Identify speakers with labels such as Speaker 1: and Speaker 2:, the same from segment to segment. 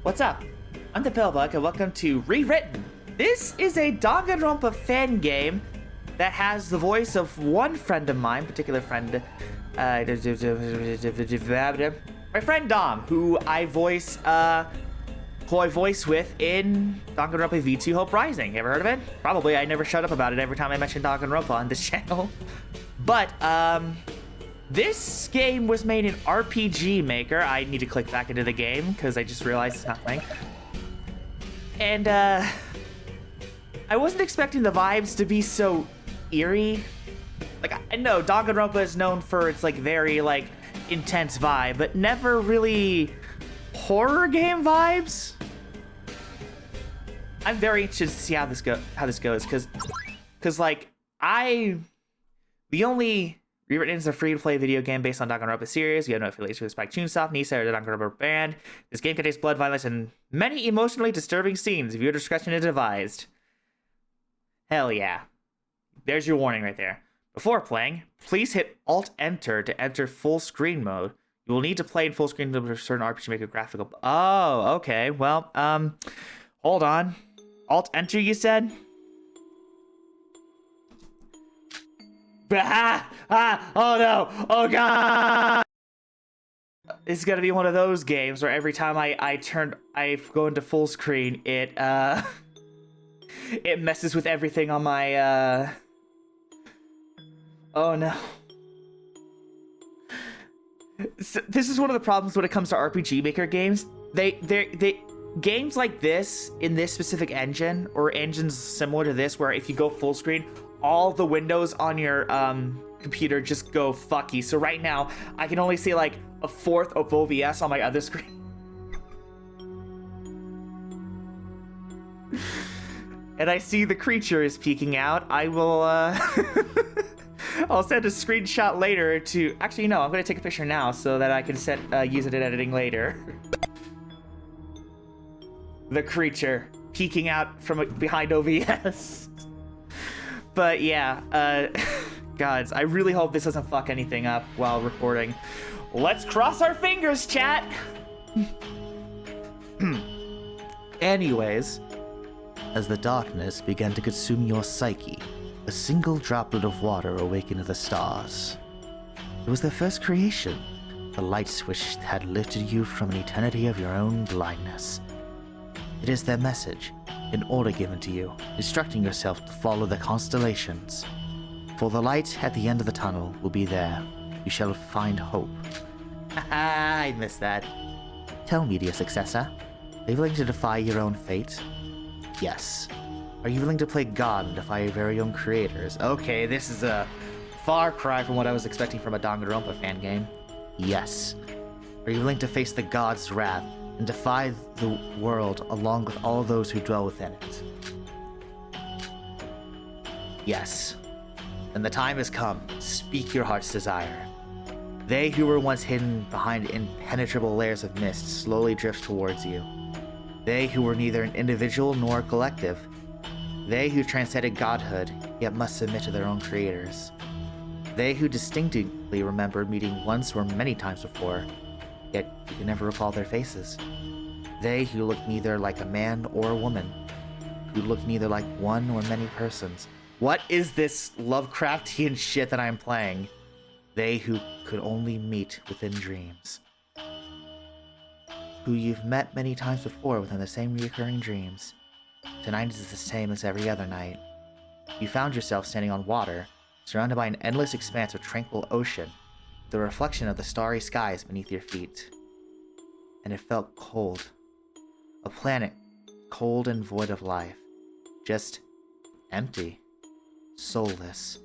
Speaker 1: What's up? I'm the Pillbug and welcome to ReWritten. This is a Danganronpa fan game that has the voice of one friend of mine, particular friend, my friend Dom, who I voice with in Danganronpa V2 Hope Rising. Ever heard of it? Probably. I never shut up about it every time I mention Danganronpa on this channel. But, this game was made in RPG Maker. I need to click back into the game because I just realized it's not playing. And, I wasn't expecting the vibes to be so eerie. Like, I know Danganronpa is known for its, like, very, like, intense vibe, but never really horror game vibes. I'm very interested to see how this goes, because like, the only ReWritten is a free-to-play video game based on Danganronpa series. We have no affiliation with Spike Chunsoft, Nisa, or the Danganronpa brand. This game contains blood, violence, and many emotionally disturbing scenes. Viewer discretion is advised. Hell yeah. There's your warning right there. Before playing, please hit Alt-Enter to enter full screen mode. You will need to play in full screen to a certain RPG Maker graphical... Oh, okay. Well, hold on. Alt-Enter, you said? Oh no! Oh god! It's gonna be one of those games where every time I go into full screen, it messes with everything on my Oh no. So, this is one of the problems when it comes to RPG Maker games. They games like this in this specific engine or engines similar to this, where if you go full screen, all the windows on your computer just go fucky. So right now, I can only see like a fourth of OBS on my other screen. And I see the creature is peeking out. I will, I'll send a screenshot later to... Actually, no, I'm going to take a picture now so that I can use it in editing later. The creature peeking out from behind OBS. But yeah, gods, I really hope this doesn't fuck anything up while recording. Let's cross our fingers, chat!
Speaker 2: Anyways, as the darkness began to consume your psyche, a single droplet of water awakened the stars. It was their first creation, the lights which had lifted you from an eternity of your own blindness. It is their message, an order given to you, instructing yourself to follow the constellations. For the light at the end of the tunnel will be there. You shall find hope.
Speaker 1: Haha, I missed that.
Speaker 2: Tell me, dear successor, are you willing to defy your own fate? Yes. Are you willing to play God and defy your very own creators?
Speaker 1: Okay, this is a far cry from what I was expecting from a Danganronpa fan game.
Speaker 2: Yes. Are you willing to face the God's wrath and defy the world along with all those who dwell within it? Yes. Then the time has come. Speak your heart's desire. They who were once hidden behind impenetrable layers of mist slowly drift towards you. They who were neither an individual nor a collective. They who transcended godhood, yet must submit to their own creators. They who distinctly remember meeting once or many times before, yet you can never recall their faces. They who look neither like a man or a woman, who look neither like one or many persons.
Speaker 1: What is this Lovecraftian shit that I'm playing?
Speaker 2: They who could only meet within dreams. Who you've met many times before within the same recurring dreams. Tonight is the same as every other night. You found yourself standing on water, surrounded by an endless expanse of tranquil ocean, the reflection of the starry skies beneath your feet. And it felt cold. A planet, cold and void of life. Just empty. Soulless.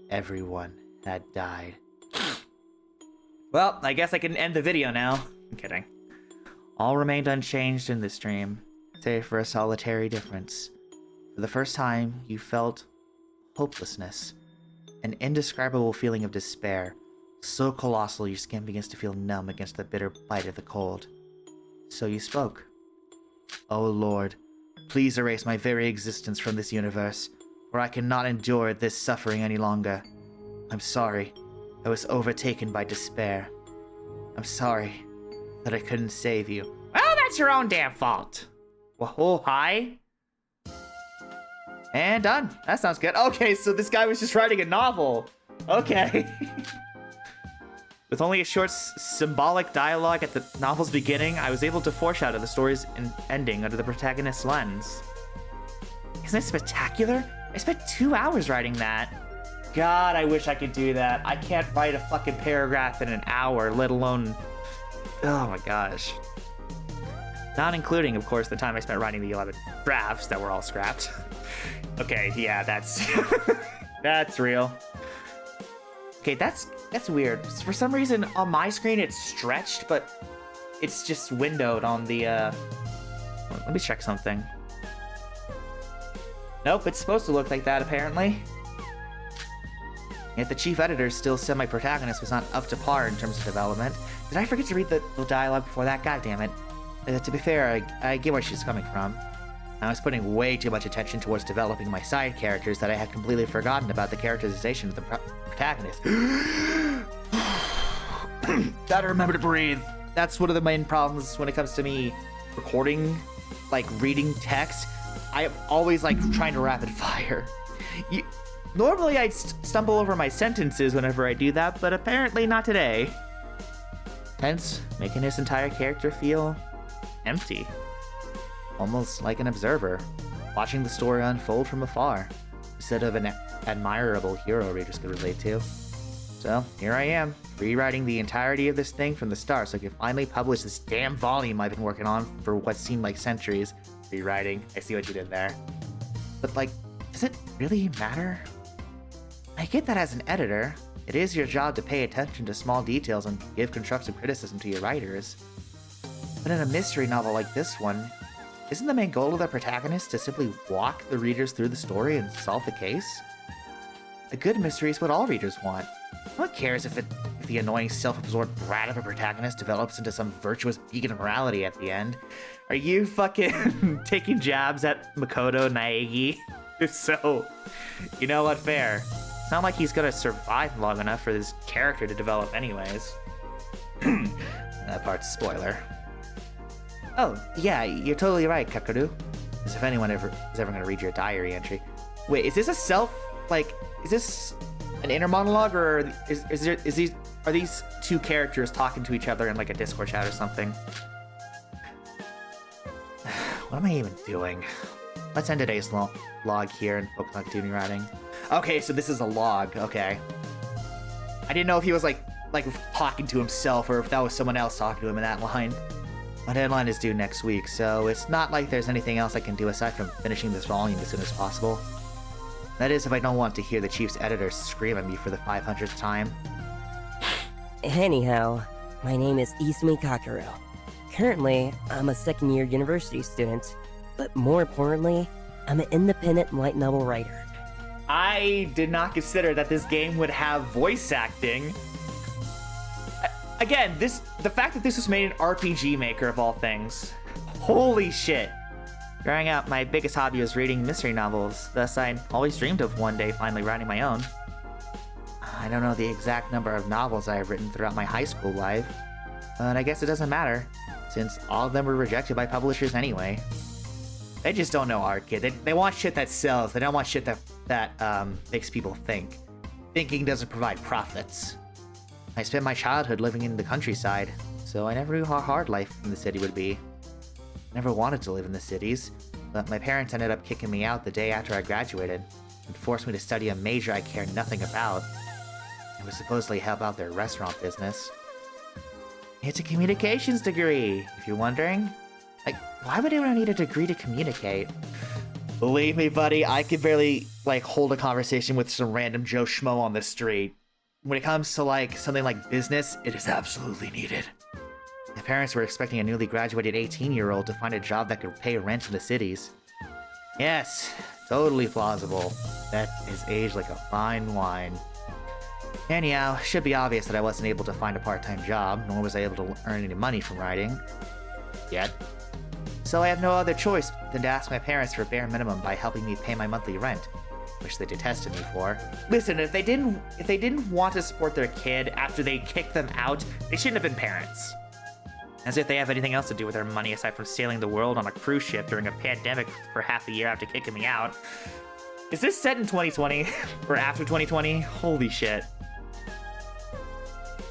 Speaker 2: Everyone had died.
Speaker 1: Well, I guess I can end the video now. I'm kidding.
Speaker 2: All remained unchanged in this dream, save for a solitary difference. For the first time, you felt hopelessness. An indescribable feeling of despair, so colossal your skin begins to feel numb against the bitter bite of the cold. So you spoke. "O Lord, please erase my very existence from this universe, for I cannot endure this suffering any longer. I'm sorry, I was overtaken by despair. I'm sorry that I couldn't save you."
Speaker 1: Well, That's your own damn fault. Whoa, hi. And done. That sounds good. Okay, so this guy was just writing a novel. Okay. With only a short symbolic dialogue at the novel's beginning, I was able to foreshadow the story's ending under the protagonist's lens. Isn't it spectacular? I spent 2 hours writing that. God, I wish I could do that. I can't write a fucking paragraph in an hour, let alone... Oh my gosh. Not including, of course, the time I spent writing the 11 drafts that were all scrapped. Okay, yeah, that's... that's real. Okay, that's weird. For some reason, on my screen, it's stretched, but it's just windowed on the, Let me check something. Nope, it's supposed to look like that, apparently. Yet the chief editor still said my protagonist was not up to par in terms of development. Did I forget to read the dialogue before that? God damn it. To be fair, I get where she's coming from. I was putting way too much attention towards developing my side characters that I had completely forgotten about the characterization of the protagonist. Gotta remember to breathe. That's one of the main problems when it comes to me recording, like reading text. I'm always like trying to rapid fire. Normally I'd stumble over my sentences whenever I do that, but apparently not today. Hence, making his entire character feel empty. Almost like an observer, watching the story unfold from afar, instead of an admirable hero readers could relate to. So, here I am, rewriting the entirety of this thing from the start so I can finally publish this damn volume I've been working on for what seemed like centuries. Rewriting, I see what you did there. But like, does it really matter? I get that as an editor, it is your job to pay attention to small details and give constructive criticism to your writers. But in a mystery novel like this one, isn't the main goal of the protagonist to simply walk the readers through the story and solve the case? A good mystery is what all readers want. No one cares if the annoying self-absorbed brat of a protagonist develops into some virtuous beacon of morality at the end. Are you fucking taking jabs at Makoto Naegi? If so, you know what, fair. It's not like he's gonna survive long enough for this character to develop anyways. That part's spoiler. Oh, yeah, you're totally right, Kakaru. As if anyone is ever gonna read your diary entry. Wait, is this is this an inner monologue, or are these two characters talking to each other in like a Discord chat or something? What am I even doing? Let's end today's log here and focus on continuing writing. Okay, so this is a log, okay. I didn't know if he was like talking to himself or if that was someone else talking to him in that line. My deadline is due next week, so it's not like there's anything else I can do aside from finishing this volume as soon as possible. That is, if I don't want to hear the chief's editor scream at me for the 500th time.
Speaker 3: Anyhow, my name is Izumi Kakaru. Currently, I'm a second-year university student, but more importantly, I'm an independent light novel writer.
Speaker 1: I did not consider that this game would have voice acting. Again, the fact that this was made in RPG Maker of all things. Holy shit. Growing up, my biggest hobby was reading mystery novels, thus I always dreamed of one day finally writing my own. I don't know the exact number of novels I have written throughout my high school life, but I guess it doesn't matter, since all of them were rejected by publishers anyway. They just don't know art, kid. They want shit that sells. They don't want shit that makes people think. Thinking doesn't provide profits. I spent my childhood living in the countryside, so I never knew how hard life in the city would be. I never wanted to live in the cities, but my parents ended up kicking me out the day after I graduated and forced me to study a major I cared nothing about. It was supposedly help out their restaurant business. It's a communications degree, if you're wondering. Like, why would anyone need a degree to communicate? Believe me, buddy, I could barely, hold a conversation with some random Joe Schmo on the street. When it comes to, something like business, it is absolutely needed. My parents were expecting a newly graduated 18-year-old to find a job that could pay rent in the cities. Yes, totally plausible. That is aged like a fine wine. Anyhow, should be obvious that I wasn't able to find a part-time job, nor was I able to earn any money from writing. Yet. So I have no other choice than to ask my parents for a bare minimum by helping me pay my monthly rent, which they detested me for. Listen, if they didn't want to support their kid after they kicked them out, they shouldn't have been parents. As if they have anything else to do with their money aside from sailing the world on a cruise ship during a pandemic for half a year after kicking me out. Is this set in 2020 or after 2020? Holy shit.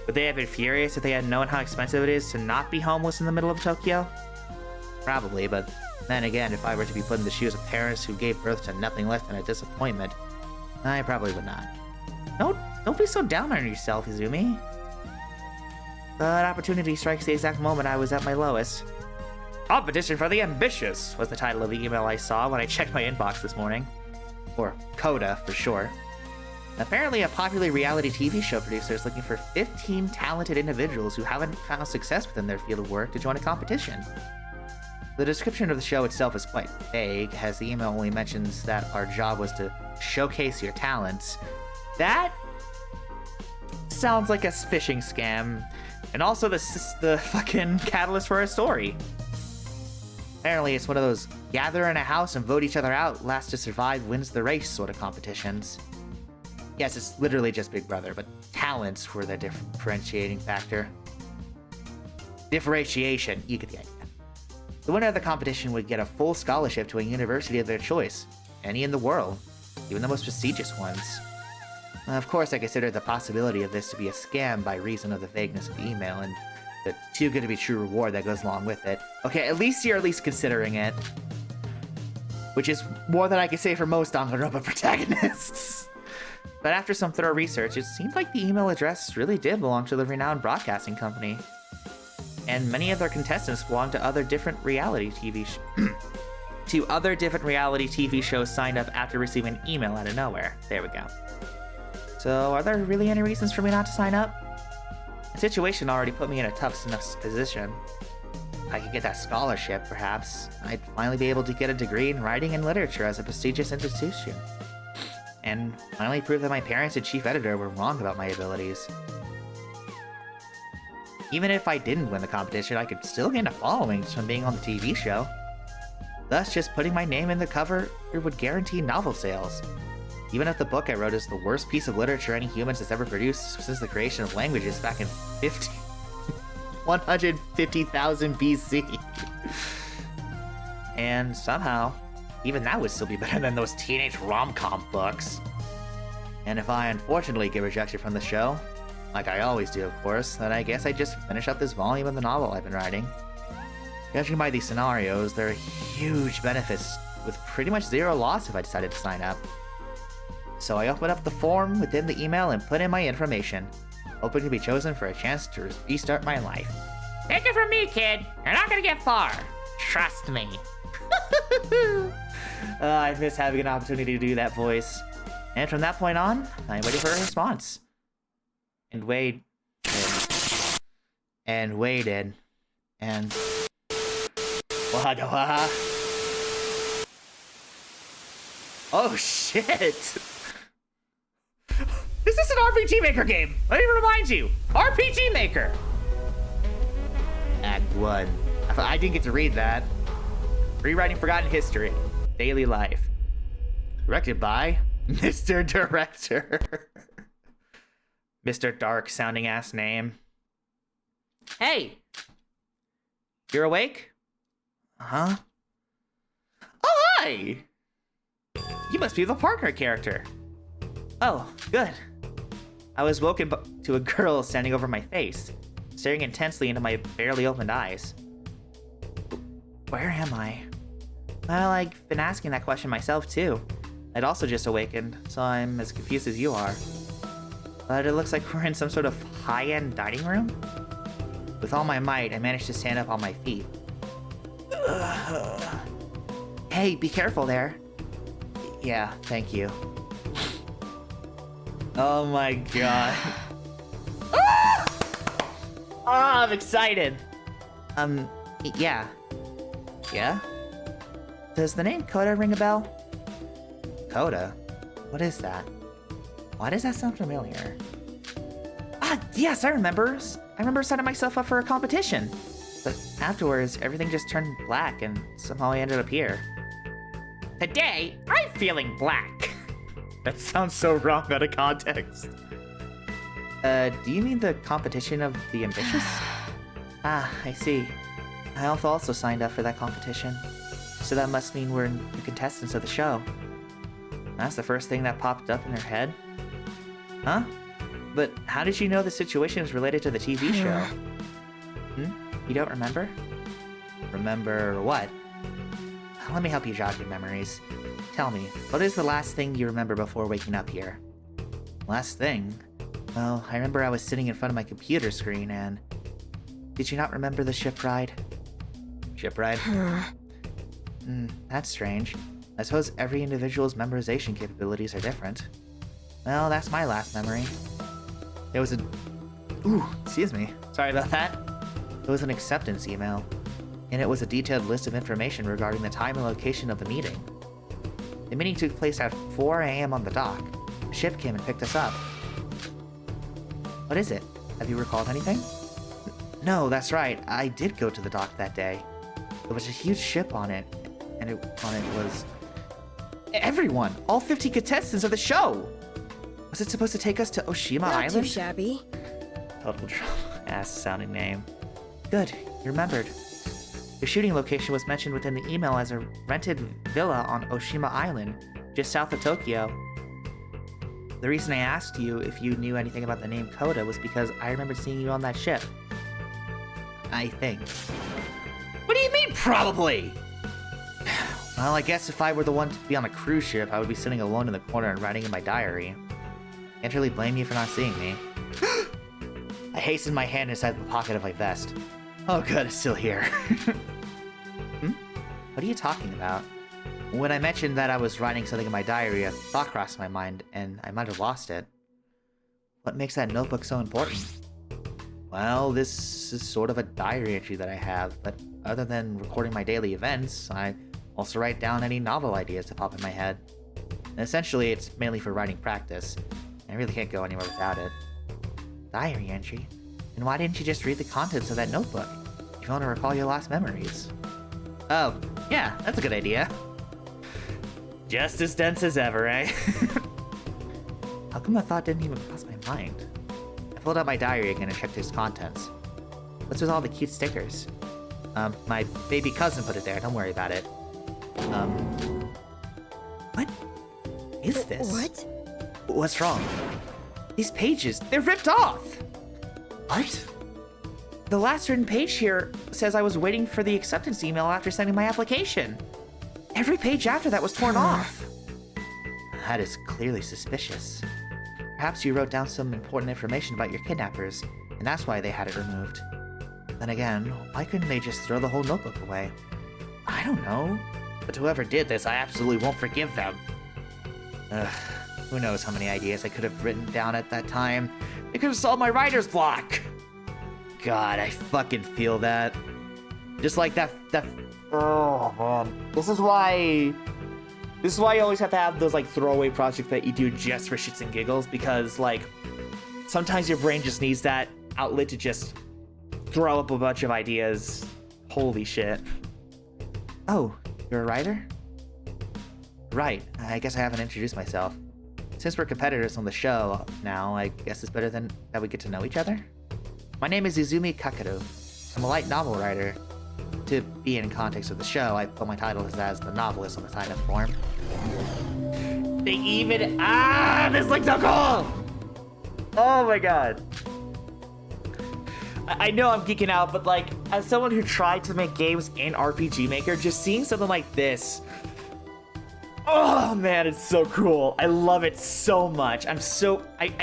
Speaker 1: Would they have been furious if they had known how expensive it is to not be homeless in the middle of Tokyo?
Speaker 2: Probably, but then again, if I were to be put in the shoes of parents who gave birth to nothing less than a disappointment, I probably would not.
Speaker 1: Don't be so down on yourself, Izumi. But opportunity strikes the exact moment I was at my lowest. Competition for the Ambitious was the title of the email I saw when I checked my inbox this morning.
Speaker 2: Or CODA for short.
Speaker 1: Apparently, a popular reality TV show producer is looking for 15 talented individuals who haven't found success within their field of work to join a competition.
Speaker 2: The description of the show itself is quite vague, as the email only mentions that our job was to showcase your talents.
Speaker 1: That sounds like a phishing scam, and also the fucking catalyst for a story.
Speaker 2: Apparently, it's one of those gather in a house and vote each other out, last to survive wins the race sort of competitions. Yes, it's literally just Big Brother, but talents were the differentiating factor. Differentiation, you get the idea. The winner of the competition would get a full scholarship to a university of their choice, any in the world, even the most prestigious ones. Of course, I considered the possibility of this to be a scam by reason of the vagueness of the email and the too good to be true reward that goes along with it.
Speaker 1: Okay, at least you're considering it. Which is more than I can say for most Danganronpa protagonists. But after some thorough research, it seemed like the email address really did belong to the renowned broadcasting company. And many of their contestants belong to other different reality TV shows signed up after receiving an email out of nowhere. There we go. So, are there really any reasons for me not to sign up? The situation already put me in a tough enough position.
Speaker 2: If I could get that scholarship, perhaps, I'd finally be able to get a degree in writing and literature as a prestigious institution. And finally prove that my parents and chief editor were wrong about my abilities. Even if I didn't win the competition, I could still gain a following just from being on the TV show. Thus, just putting my name in the cover would guarantee novel sales. Even if the book I wrote is the worst piece of literature any humans has ever produced since the creation of languages back in 150,000 BC.
Speaker 1: And somehow, even that would still be better than those teenage rom-com books.
Speaker 2: And if I unfortunately get rejected from the show, like I always do, of course, then I guess I just finish up this volume of the novel I've been writing. Judging by these scenarios, there are huge benefits with pretty much zero loss if I decided to sign up. So I opened up the form within the email and put in my information, hoping to be chosen for a chance to restart my life.
Speaker 1: Take it from me, kid. You're not gonna get far. Trust me. I miss having an opportunity to do that voice. And from that point on, I'm waiting for a response. And waited.
Speaker 2: And waited. And...
Speaker 1: Wada wada. Oh shit! This is an RPG Maker game! Let me remind you! RPG Maker!
Speaker 2: Act 1. I didn't get to read that.
Speaker 1: Rewriting Forgotten History. Daily Life.
Speaker 2: Directed by Mr. Director.
Speaker 1: Mr. Dark sounding ass name. Hey! You're awake?
Speaker 2: Huh?
Speaker 1: Oh, hi! You must be the partner character. Oh, good. I was woken to a girl standing over my face, staring intensely into my barely opened eyes. Where am I? Well, I've been asking that question myself too. I'd also just awakened, so I'm as confused as you are. But it looks like we're in some sort of high-end dining room? With all my might, I managed to stand up on my feet. Hey, be careful there. Yeah, thank you. Oh my god. Oh, I'm excited. Yeah. Yeah? Does the name Coda ring a bell?
Speaker 2: Coda? What is that?
Speaker 1: Why does that sound familiar? Ah, yes, I remember. I remember setting myself up for a competition. But afterwards, everything just turned black and somehow I ended up here. Today, I'm feeling black. That sounds so wrong out of context. Do you mean the competition of the ambitious? Ah, I see. I also signed up for that competition. So that must mean we're the contestants of the show. That's the first thing that popped up in her head. Huh? But how did you know the situation is related to the TV show? You don't remember? Remember what? Let me help you jog your memories. Tell me, what is the last thing you remember before waking up here? Last thing? Well, I remember I was sitting in front of my computer screen and... Did you not remember the ship ride? Ship ride? That's strange. I suppose every individual's memorization capabilities are different. Well, that's my last memory. It was a... Ooh, excuse me. Sorry about that. It was an acceptance email. And it was a detailed list of information regarding the time and location of the meeting. The meeting took place at 4 a.m. on the dock. A ship came and picked us up. What is it? Have you recalled anything? No, that's right. I did go to the dock that day. There was a huge ship on it, and on it was... everyone! All 50 contestants of the show! Was it supposed to take us to Oshima Island?
Speaker 4: Not too shabby.
Speaker 1: Total ass sounding name. Good, you remembered. The shooting location was mentioned within the email as a rented villa on Oshima Island, just south of Tokyo. The reason I asked you if you knew anything about the name Koda was because I remembered seeing you on that ship. I think. What do you mean, probably? Well, I guess if I were the one to be on a cruise ship, I would be sitting alone in the corner and writing in my diary. Can't really blame you for not seeing me. I hastened my hand inside the pocket of my vest. Oh good, it's still here. What are you talking about? When I mentioned that I was writing something in my diary, a thought crossed my mind, and I might have lost it. What makes that notebook so important? Well, this is sort of a diary entry that I have, but other than recording my daily events, I also write down any novel ideas that pop in my head. And essentially, it's mainly for writing practice. I really can't go anywhere without it. Diary entry? And why didn't you just read the contents of that notebook, if you want to recall your last memories? Oh, yeah, that's a good idea. Just as dense as ever, eh? How come the thought didn't even cross my mind? I pulled out my diary again and checked its contents. What's with all the cute stickers? My baby cousin put it there, don't worry about it. What is this?
Speaker 4: What?
Speaker 1: What's wrong? These pages, they're ripped off! What? The last written page here says I was waiting for the acceptance email after sending my application. Every page after that was torn off. That is clearly suspicious. Perhaps you wrote down some important information about your kidnappers, and that's why they had it removed. Then again, why couldn't they just throw the whole notebook away? I don't know. But whoever did this, I absolutely won't forgive them. Ugh, who knows how many ideas I could have written down at that time. It could have solved my writer's block. God, I fucking feel that. Just like that. Oh man, this is why you always have to have those like throwaway projects that you do just for shits and giggles, because like sometimes your brain just needs that outlet to just throw up a bunch of ideas. Holy shit. Oh, you're a writer? Right, I guess I haven't introduced myself. Since we're competitors on the show now, I guess it's better than that we get to know each other. My name is Izumi Kakaru. I'm a light novel writer. To be in context of the show, I put my title as the novelist on the sign-up form. They even... this looks so cool! Oh my god. I know I'm geeking out, but like, as someone who tried to make games in RPG Maker, just seeing something like this... Oh man, it's so cool. I love it so much. I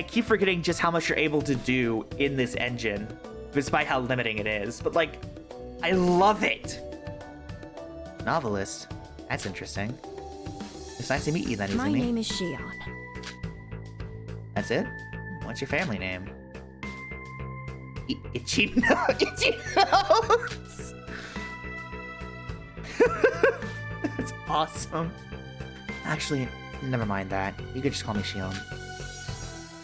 Speaker 1: keep forgetting just how much you're able to do in this engine, despite how limiting it is. But like, I love it. Novelist? That's interesting. It's nice to meet you then, Izumi.
Speaker 4: My name is Shion.
Speaker 1: That's it? What's your family name? Itchy nose! That's awesome. Actually, never mind that. You could just call me Shion.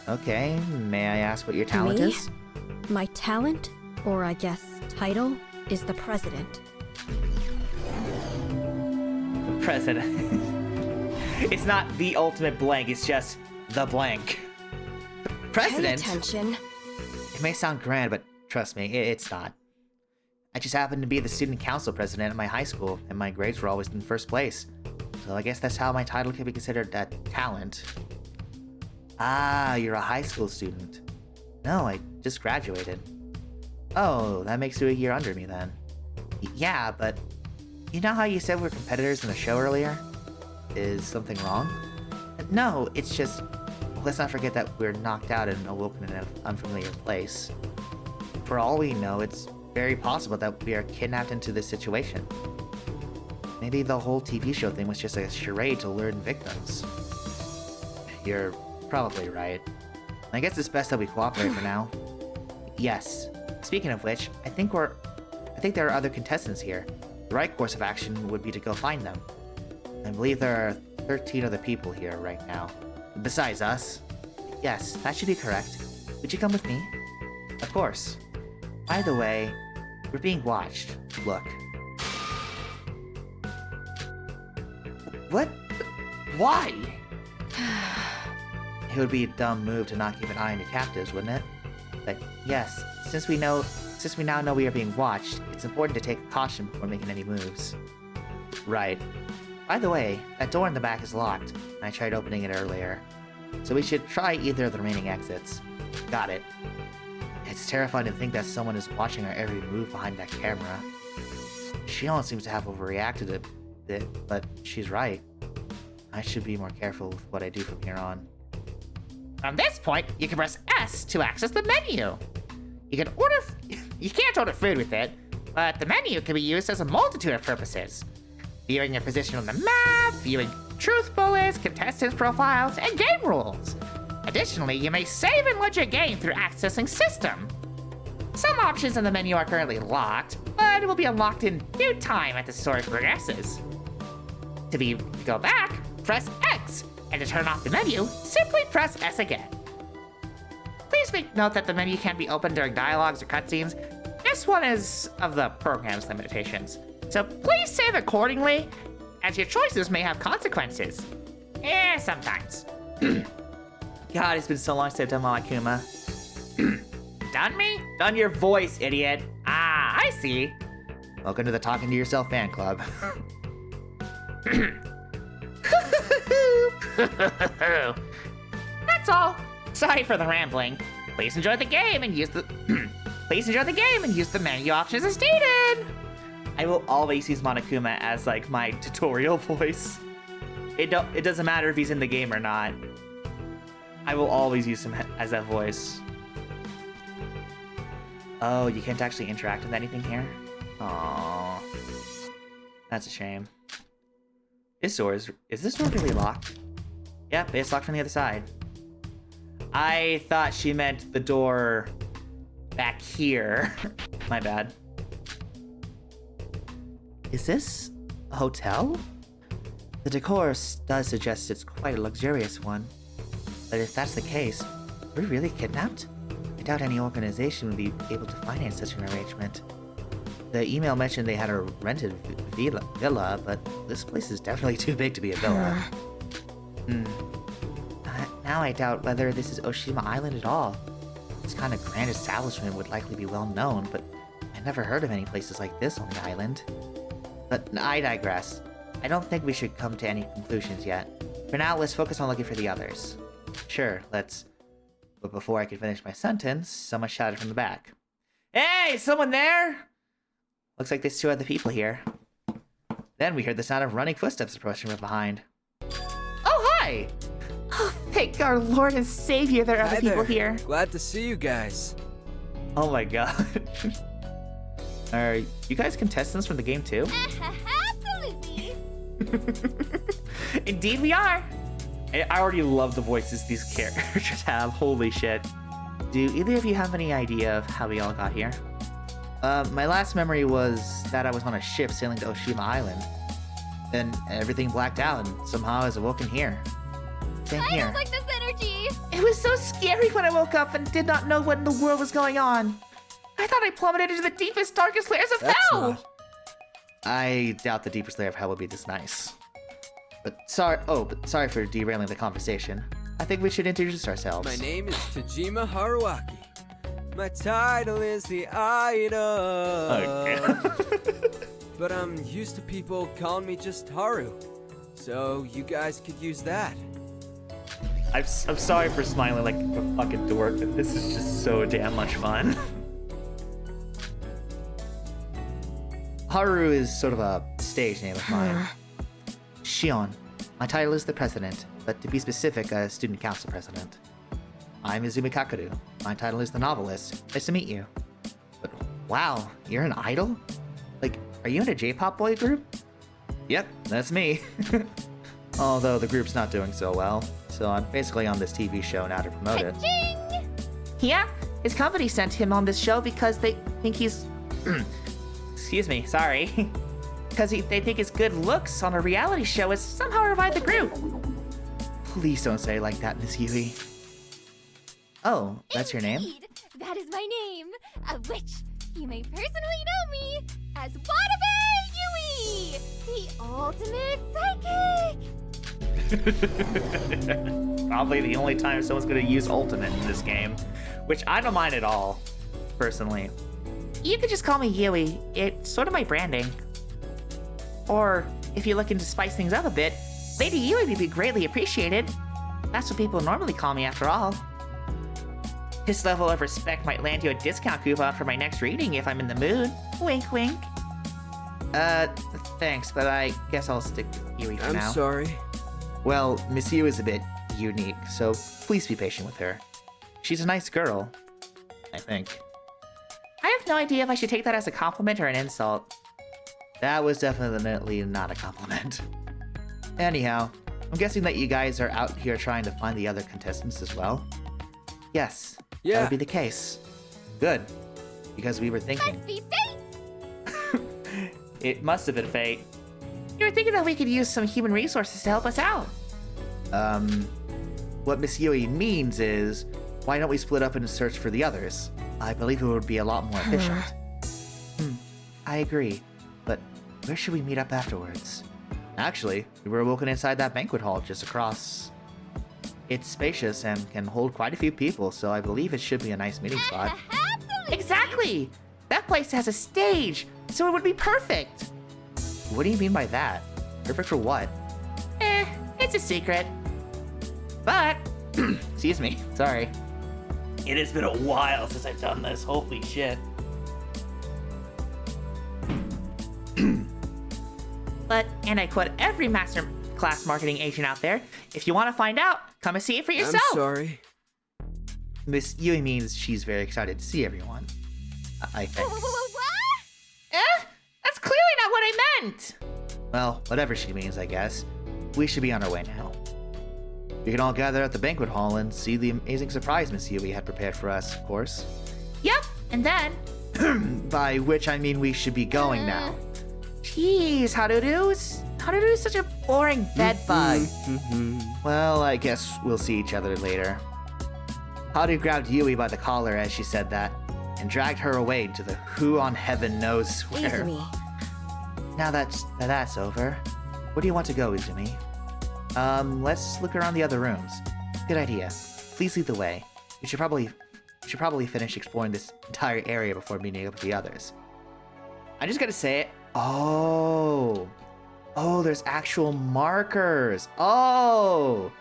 Speaker 1: Okay, may I ask what your talent
Speaker 4: Me?
Speaker 1: is?
Speaker 4: My talent, or I guess title, is the president.
Speaker 1: The president. It's not the ultimate blank, it's just the blank. President?
Speaker 4: Pay attention.
Speaker 1: It may sound grand, but trust me, it's not.
Speaker 2: I just happened to be the student council president at my high school, and my grades were always in first place. So I guess that's how my title could be considered a talent. Ah, you're a high school student. No, I just graduated. Oh, that makes you a year under me then. Yeah, but you know how you said we're competitors in the show earlier? Is something wrong? No, it's just, let's not forget that we're knocked out and awoken in an unfamiliar place. For all we know, it's very possible that we are kidnapped into this situation. Maybe the whole TV show thing was just a charade to lure in victims. You're probably right. I guess it's best that we cooperate for now. Yes. Speaking of which, I think there are other contestants here. The right course of action would be to go find them. I believe there are 13 other people here right now. Besides us. Yes, that should be correct. Would you come with me? Of course. By the way, we're being watched. Look. What? Why? It would be a dumb move to not keep an eye on your captives, wouldn't it? But yes, since we now know we are being watched, it's important to take caution before making any moves. Right. By the way, that door in the back is locked. I tried opening it earlier. So we should try either of the remaining exits. Got it. It's terrifying to think that someone is watching our every move behind that camera. Shion seems to have overreacted a bit, but she's right. I should be more careful with what I do from here on. From this point, you can press S to access the menu. You can't order food with it, but the menu can be used as a multitude of purposes. Viewing your position on the map, viewing truth bullets, contestants' profiles, and game rules. Additionally, you may save and load your game through accessing system. Some options in the menu are currently locked, but will be unlocked in due time as the story progresses. To go back, press X, and to turn off the menu, simply press S again. Please make note that the menu can't be opened during dialogues or cutscenes. This one is of the program's limitations, so please save accordingly, as your choices may have consequences. Sometimes.
Speaker 1: God, it's been so long since I've done my Akuma.
Speaker 2: Done me?
Speaker 1: Done your voice, idiot.
Speaker 2: Ah, I see. Welcome to the Talking to Yourself fan club. That's all. Sorry for the rambling. Please enjoy the game and use the menu options as stated.
Speaker 1: I will always use Monokuma as like my tutorial voice. It doesn't matter if he's in the game or not. I will always use him as that voice. Oh, you can't actually interact with anything here? Aww. That's a shame. Is this door really locked? Yep, it's locked from the other side. I thought she meant the door back here. My bad. Is this a hotel? The decor does suggest it's quite a luxurious one. But if that's the case, are we really kidnapped? I doubt any organization would be able to finance such an arrangement. The email mentioned they had a rented villa, but this place is definitely too big to be a villa. Now I doubt whether this is Oshima Island at all. This kind of grand establishment would likely be well known, but I never heard of any places like this on the island. But I digress. I don't think we should come to any conclusions yet. For now, let's focus on looking for the others. Sure, let's... But before I could finish my sentence, someone shouted from the back. Hey, is someone there? Looks like there's two other people here. Then we heard the sound of running footsteps approaching from behind. Oh, hi! Oh, thank our Lord and Savior there are other people here.
Speaker 5: Glad to see you guys.
Speaker 1: Oh my god. Are you guys contestants from the game too?
Speaker 6: Absolutely.
Speaker 1: Indeed we are. I already love the voices these characters have. Holy shit. Do either of you have any idea of how we all got here? My last memory was that I was on a ship sailing to Oshima Island. Then everything blacked out and somehow I was awoken here. Same
Speaker 6: I
Speaker 1: here.
Speaker 6: don't like this energy.
Speaker 1: It was so scary when I woke up and did not know what in the world was going on. I thought I plummeted into the deepest, darkest layers of hell! I doubt the deepest layer of hell would be this nice. But sorry for derailing the conversation. I think we should introduce ourselves.
Speaker 5: My name is Tajima Haruaki. My title is the idol.
Speaker 1: Okay.
Speaker 5: But I'm used to people calling me just Haru. So you guys could use that.
Speaker 1: I'm sorry for smiling like a fucking dork, but this is just so damn much fun.
Speaker 2: Haru is sort of a stage name of mine. Shion. My title is the president, but to be specific, a student council president. I'm Izumi Kakeru. My title is the novelist. Nice to meet you. But wow, you're an idol? Like, are you in a J-pop boy group? Yep, that's me. Although the group's not doing so well, so I'm basically on this TV show now to promote it.
Speaker 1: Yeah, his company sent him on this show because they think he's... Excuse me, sorry. Because they think his good looks on a reality show has somehow revived the group.
Speaker 2: Please don't say it like that, Miss Yui. Oh, that's your name?
Speaker 6: Indeed, that is my name, of which you may personally know me as Watabe Yui, the ultimate psychic.
Speaker 1: Probably the only time someone's gonna use ultimate in this game, which I don't mind at all, personally. You could just call me Yui. It's sort of my branding. Or, if you're looking to spice things up a bit, Lady Yui would be greatly appreciated. That's what people normally call me after all. This level of respect might land you a discount coupon for my next reading if I'm in the mood. Wink, wink.
Speaker 2: Thanks, but I guess I'll stick with Yui for now.
Speaker 5: I'm sorry.
Speaker 2: Well, Miss Yui is a bit unique, so please be patient with her. She's a nice girl, I think.
Speaker 1: I have no idea if I should take that as a compliment or an insult.
Speaker 2: That was definitely not a compliment. Anyhow, I'm guessing that you guys are out here trying to find the other contestants as well? Yes, that
Speaker 5: Yeah.
Speaker 2: would be the case. Good, because we were thinking.
Speaker 6: Must be fate.
Speaker 1: It must have been fate. You were thinking that we could use some human resources to help us out.
Speaker 2: What Miss Yui means is, why don't we split up and search for the others? I believe it would be a lot more efficient. I agree, but where should we meet up afterwards? Actually, we were woken inside that banquet hall just across. It's spacious and can hold quite a few people, so I believe it should be a nice meeting spot.
Speaker 6: Absolutely.
Speaker 1: Exactly! That place has a stage, so it would be perfect.
Speaker 2: What do you mean by that? Perfect for what?
Speaker 1: It's a secret. But,
Speaker 2: Excuse me, sorry.
Speaker 1: it has been a while since I've done this. Holy shit. But, and I quote every master class marketing agent out there, if you want to find out, come and see it for yourself.
Speaker 5: I'm sorry.
Speaker 2: Miss Yui means she's very excited to see everyone. I think.
Speaker 6: What?
Speaker 1: That's clearly not what I meant.
Speaker 2: Well, whatever she means, I guess. We should be on our way now. We can all gather at the banquet hall and see the amazing surprise Miss Yui had prepared for us, of course.
Speaker 1: Yep, and then,
Speaker 2: By which I mean we should be going now.
Speaker 1: jeez, Harudu is such a boring bedbug.
Speaker 2: Well, I guess we'll see each other later. Haru grabbed Yui by the collar as she said that, and dragged her away to the who on heaven knows where.
Speaker 4: Izumi.
Speaker 2: Now that's over. Where do you want to go, Izumi? Let's look around the other rooms. Good idea. Please lead the way. We should probably finish exploring this entire area before meeting up with the others. I just gotta say it. Oh, there's actual markers. Oh,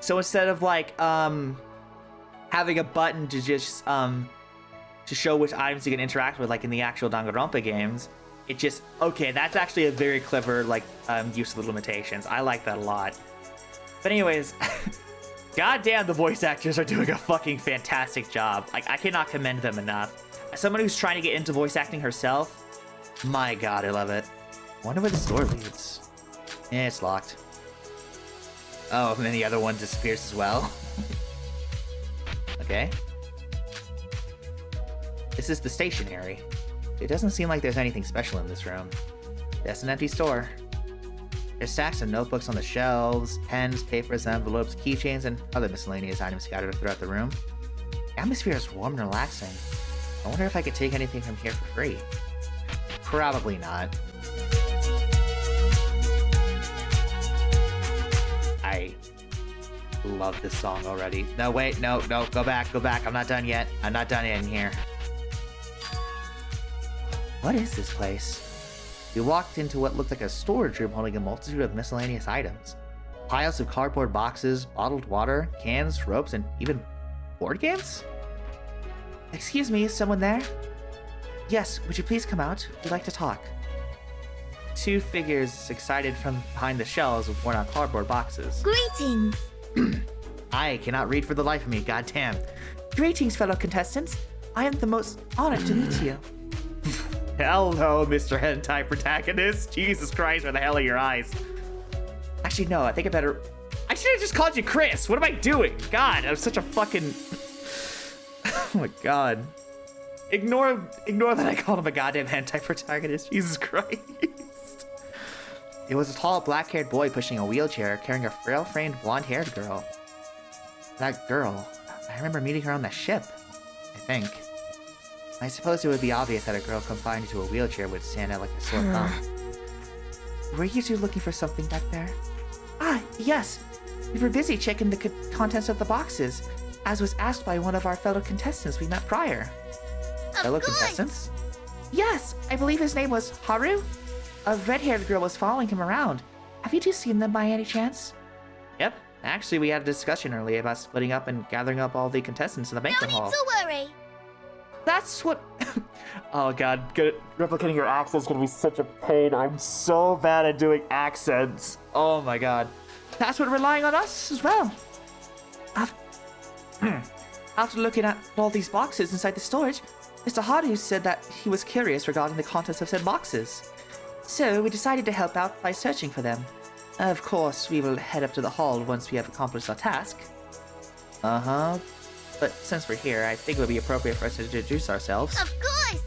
Speaker 1: So instead of like having a button to just to show which items you can interact with, like in the actual Danganronpa games, it just okay. That's actually a very clever like use of the limitations. I like that a lot. But anyways, goddamn, the voice actors are doing a fucking fantastic job. Like I cannot commend them enough. As someone who's trying to get into voice acting herself,
Speaker 2: my god, I love it. Wonder where this door leads. It's locked. Oh, and then the other one disappears as well. Okay. This is the stationery. It doesn't seem like there's anything special in this room. Just an empty store. There's stacks of notebooks on the shelves, pens, papers, envelopes, keychains, and other miscellaneous items scattered throughout the room. The atmosphere is warm and relaxing. I wonder if I could take anything from here for free. Probably not. I love this song already. No, wait, no, go back. I'm not done yet. I'm not done in here. What is this place? We walked into what looked like a storage room holding a multitude of miscellaneous items. Piles of cardboard boxes, bottled water, cans, ropes, and even board games? Excuse me, is someone there? Yes, would you please come out? We'd like to talk. Two figures excited from behind the shelves of worn-out cardboard boxes.
Speaker 6: Greetings!
Speaker 2: I cannot read for the life of me, goddamn.
Speaker 3: Greetings, fellow contestants. I am the most honored to meet you.
Speaker 1: Hello, Mr. Hentai Protagonist. Jesus Christ, where the hell are your eyes? Actually, no, I think I better... I should have just called you Chris. What am I doing? God, I'm such a fucking... Oh my god. Ignore that I called him a goddamn hentai protagonist. Jesus Christ.
Speaker 2: It was a tall, black-haired boy pushing a wheelchair, carrying a frail-framed, blonde-haired girl. That girl, I remember meeting her on the ship, I think. I suppose it would be obvious that a girl confined to a wheelchair would stand out like a sore thumb.
Speaker 3: Were you two looking for something back there? Ah, yes. We were busy checking the contents of the boxes, as was asked by one of our fellow contestants we met prior.
Speaker 2: Fellow contestants?
Speaker 3: Yes, I believe his name was Haru. A red-haired girl was following him around. Have you two seen them by any chance?
Speaker 1: Yep. Actually, we had a discussion earlier about splitting up and gathering up all the contestants in the banquet hall.
Speaker 6: No need to worry.
Speaker 3: That's what...
Speaker 1: Oh god, replicating your accent's gonna be such a pain. I'm so bad at doing accents. Oh my god.
Speaker 3: That's what relying on us as well. After looking at all these boxes inside the storage, Mr. Haru said that he was curious regarding the contents of said boxes. So we decided to help out by searching for them. Of course, we will head up to the hall once we have accomplished our task.
Speaker 1: Uh-huh. But since we're here, I think it would be appropriate for us to introduce ourselves.
Speaker 6: Of course!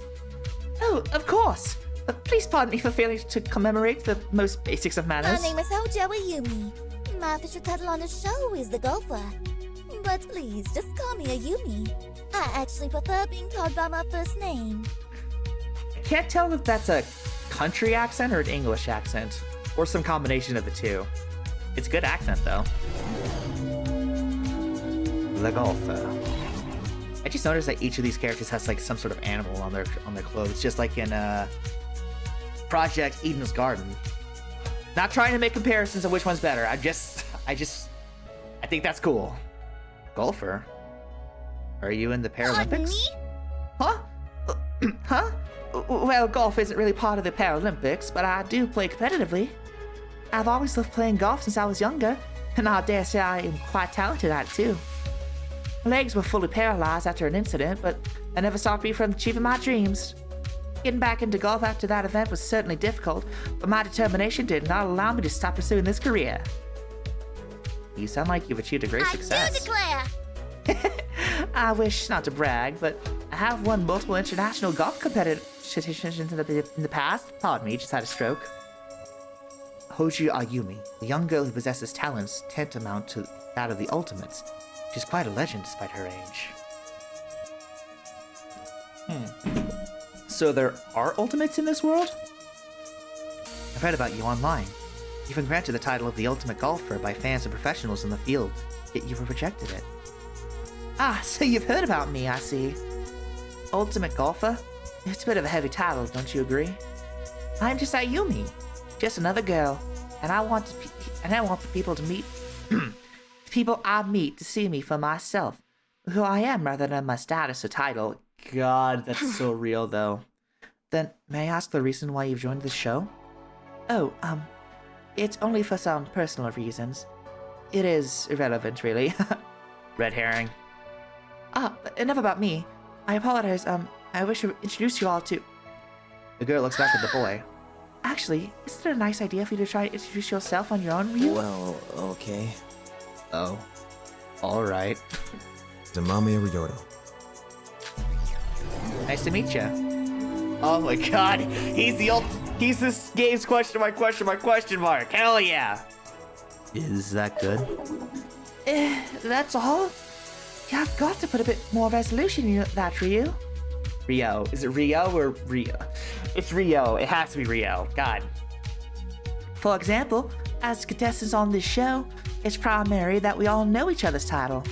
Speaker 3: Oh, of course! Please pardon me for failing to commemorate the most basics of
Speaker 6: My
Speaker 3: manners.
Speaker 6: name is Hojo Ayumi. My official title on the show is the Gopher. But please, just call me Ayumi. I actually prefer being called by my first name.
Speaker 1: I can't tell if that's a country accent or an English accent, or some combination of the two. It's a good accent, though.
Speaker 2: The golfer.
Speaker 1: I just noticed that each of these characters has like some sort of animal on their clothes, just like in Project Eden's Garden. Not trying to make comparisons of which one's better. I think that's cool.
Speaker 2: Golfer? Are you in the
Speaker 6: Pardon
Speaker 2: Paralympics?
Speaker 6: me?
Speaker 3: Huh? Huh? Well, golf isn't really part of the Paralympics, but I do play competitively. I've always loved playing golf since I was younger, and I dare say I am quite talented at it too. My legs were fully paralyzed after an incident, but that never stopped me from achieving my dreams. Getting back into golf after that event was certainly difficult, but my determination did not allow me to stop pursuing this career.
Speaker 1: You sound like you've achieved a great
Speaker 6: I
Speaker 1: success.
Speaker 6: do declare!
Speaker 3: I wish not to brag, but I have won multiple international golf competitions in the past. Pardon me, just had a stroke.
Speaker 2: Hoji Ayumi, a young girl who possesses talents tantamount to that of the Ultimates. She's quite a legend despite her age.
Speaker 1: So there are ultimates in this world?
Speaker 2: I've read about you online. You've been granted the title of the Ultimate Golfer by fans and professionals in the field, yet you've rejected it.
Speaker 3: Ah, so you've heard about me, I see. Ultimate golfer? It's a bit of a heavy title, don't you agree? I'm just Ayumi, just another girl, and I want the people to meet, the people I meet to see me for myself, who I am rather than my status or title.
Speaker 1: God, that's so real though.
Speaker 3: Then may I ask the reason why you've joined this show? Oh, it's only for some personal reasons. It is irrelevant, really.
Speaker 1: Red herring.
Speaker 3: Enough about me. I apologize, I wish to introduce you all to...
Speaker 2: The girl looks back at the boy.
Speaker 3: Actually, isn't it a nice idea for you to try to introduce yourself on your own, Ryu?
Speaker 5: Well, okay.
Speaker 2: Oh. Alright.
Speaker 5: Tamami Ryoto.
Speaker 1: Nice to meet you. Oh my god, he's this game's question mark. Hell yeah.
Speaker 2: Is that good?
Speaker 3: That's all? You've got to put a bit more resolution in that, Ryu.
Speaker 1: Rio. Is it Rio or Rio? It's Rio. It has to be Rio. God.
Speaker 3: For example, as contestants on this show, it's primary that we all know each other's title.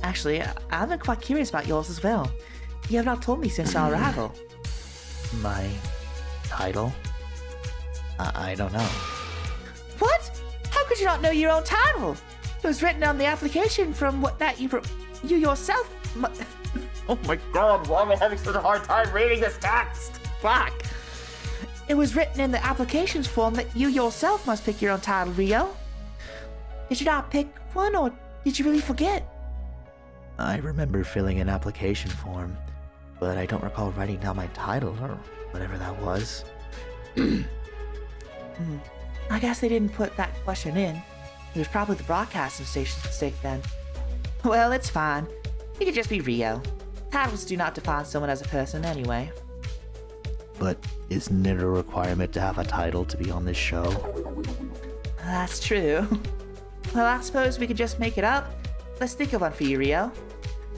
Speaker 3: Actually, I've been quite curious about yours as well. You have not told me since our arrival.
Speaker 2: My title? I don't know.
Speaker 3: What? How could you not know your own title? It was written on the application from you yourself.
Speaker 1: Oh my god, why am I having such a hard time reading this text? Fuck.
Speaker 3: It was written in the applications form that you yourself must pick your own title, Rio. Did you not pick one, or did you really forget?
Speaker 2: I remember filling an application form, but I don't recall writing down my title or whatever that was.
Speaker 3: I guess they didn't put that question in. It was probably the broadcasting station's mistake then. Well, it's fine. You could just be Rio. Titles do not define someone as a person anyway.
Speaker 2: But isn't it a requirement to have a title to be on this show?
Speaker 3: That's true. Well, I suppose we could just make it up. Let's think of one for you, Rio.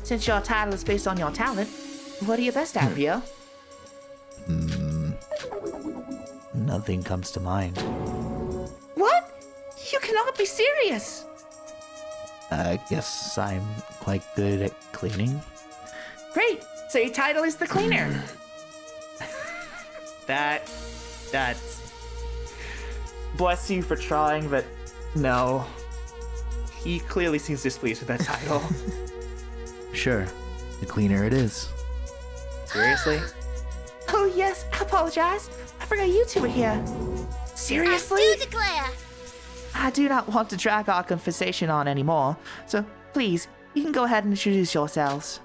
Speaker 3: Since your title is based on your talent, what are you best at, Rio?
Speaker 2: Nothing comes to mind.
Speaker 3: What? You cannot be serious!
Speaker 2: I guess I'm quite good at cleaning.
Speaker 3: Great! So your title is the cleaner.
Speaker 1: That's... Bless you for trying, but no. He clearly seems displeased with that title.
Speaker 2: Sure, the cleaner it is.
Speaker 1: Seriously?
Speaker 3: Oh yes, I apologize. I forgot you two were here. Seriously?
Speaker 6: I do declare.
Speaker 3: I do not want to drag our conversation on anymore, so please, you can go ahead and introduce yourselves.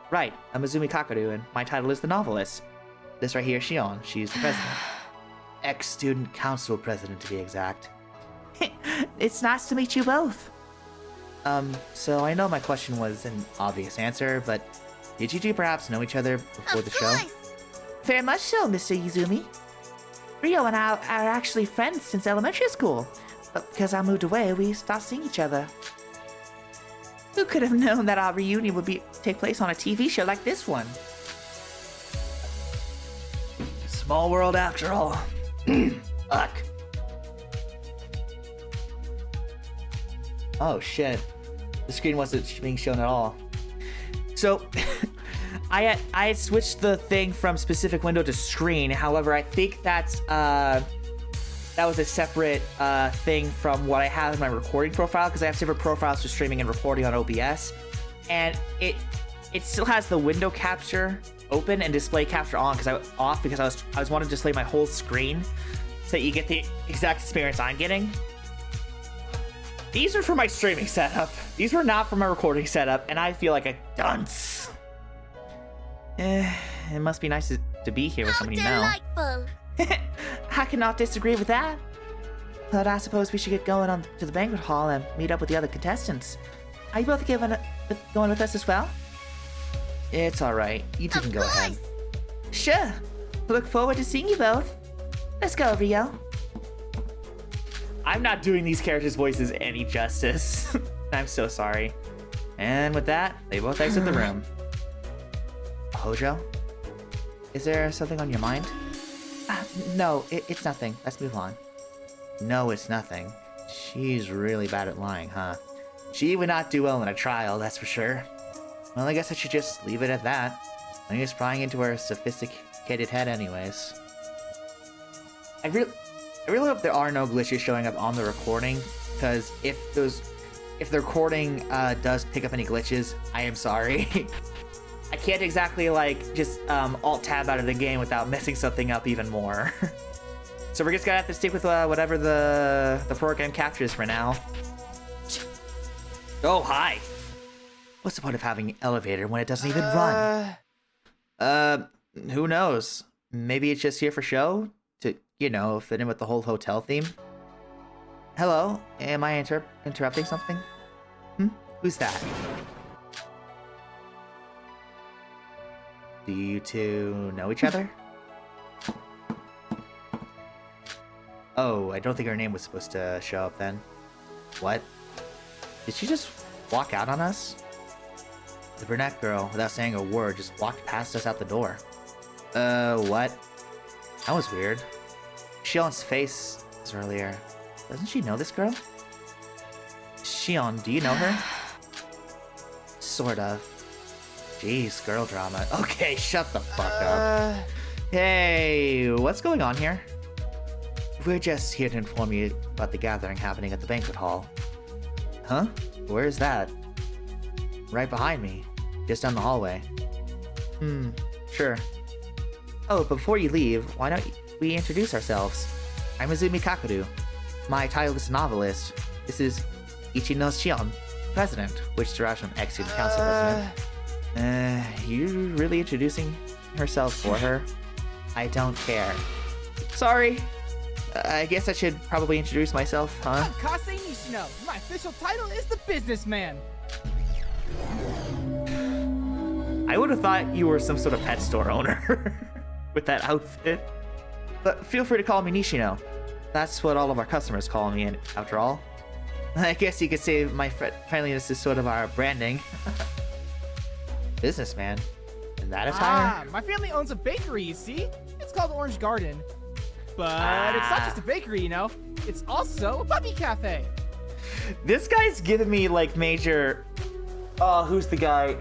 Speaker 1: Right, I'm Azumi Kakaru, and my title is the novelist. This right here is Shion. She's the president.
Speaker 2: Ex-student council president, to be exact.
Speaker 3: It's nice to meet you both.
Speaker 1: So I know my question was an obvious answer, but did you two perhaps know each other before the show?
Speaker 3: Very much so, Mr. Izumi. Rio and I are actually friends since elementary school, but because I moved away, we stopped seeing each other. Who could have known that our reunion would take place on a TV show like this one?
Speaker 1: Small world after all. Fuck. Oh shit. The screen wasn't being shown at all. So, I had switched the thing from specific window to screen. However, I think that was a separate thing from what I have in my recording profile, because I have separate profiles for streaming and recording on OBS, and it still has the window capture open and display capture on because I was wanting to display my whole screen so that you get the exact experience I'm getting. These are for my streaming setup. These were not for my recording setup, and I feel like a dunce. It must be nice to be here with somebody you know.
Speaker 6: Delightful.
Speaker 3: I cannot disagree with that. But I suppose we should get going on to the banquet hall and meet up with the other contestants. Are you both going with us as well?
Speaker 1: It's alright. You two can go ahead.
Speaker 3: Sure. Look forward to seeing you both. Let's go, Rio.
Speaker 1: I'm not doing these characters' voices any justice. I'm so sorry. And with that, they both exit the room.
Speaker 2: Hojo?
Speaker 1: Is there something on your mind?
Speaker 3: No, it's nothing. Let's move on.
Speaker 2: No, it's nothing. She's really bad at lying, huh?
Speaker 1: She would not do well in a trial, that's for sure.
Speaker 2: Well, I guess I should just leave it at that. I'm just prying into her sophisticated head anyways.
Speaker 1: I really hope there are no glitches showing up on the recording, because if the recording does pick up any glitches, I am sorry. I can't exactly just alt-tab out of the game without messing something up even more. So we're just gonna have to stick with whatever the program captures for now. Oh, hi.
Speaker 2: What's the point of having an elevator when it doesn't even run?
Speaker 1: Who knows? Maybe it's just here for show? To, fit in with the whole hotel theme? Hello? Am I interrupting something? Who's that? Do you two know each other? Oh, I don't think her name was supposed to show up then. What? Did she just walk out on us? The brunette girl, without saying a word, just walked past us out the door. What? That was weird. Shion's face was earlier. Doesn't she know this girl? Shion, do you know her?
Speaker 2: Sort of. Jeez, girl drama. Okay, shut the fuck up.
Speaker 1: Hey, what's going on here?
Speaker 2: We're just here to inform you about the gathering happening at the banquet hall.
Speaker 1: Huh?
Speaker 2: Where is that? Right behind me. Just down the hallway.
Speaker 1: Sure. Oh, before you leave, why don't we introduce ourselves? I'm Izumi Kakeru. My title is novelist. This is Ichino Shion, president, which derives from ex-student council president. You really introducing herself for her?
Speaker 2: I don't care.
Speaker 1: Sorry. I guess I should probably introduce myself, huh?
Speaker 7: I'm Kase Nishino. My official title is the businessman.
Speaker 1: I would have thought you were some sort of pet store owner with that outfit. But feel free to call me Nishino. That's what all of our customers call me, and after all. I guess you could say my friendliness is sort of our branding.
Speaker 2: Businessman? In that attire?
Speaker 7: My family owns a bakery, you see? It's called Orange Garden. But it's not just a bakery, you know? It's also a puppy cafe.
Speaker 1: This guy's giving me like major. Oh, who's the guy?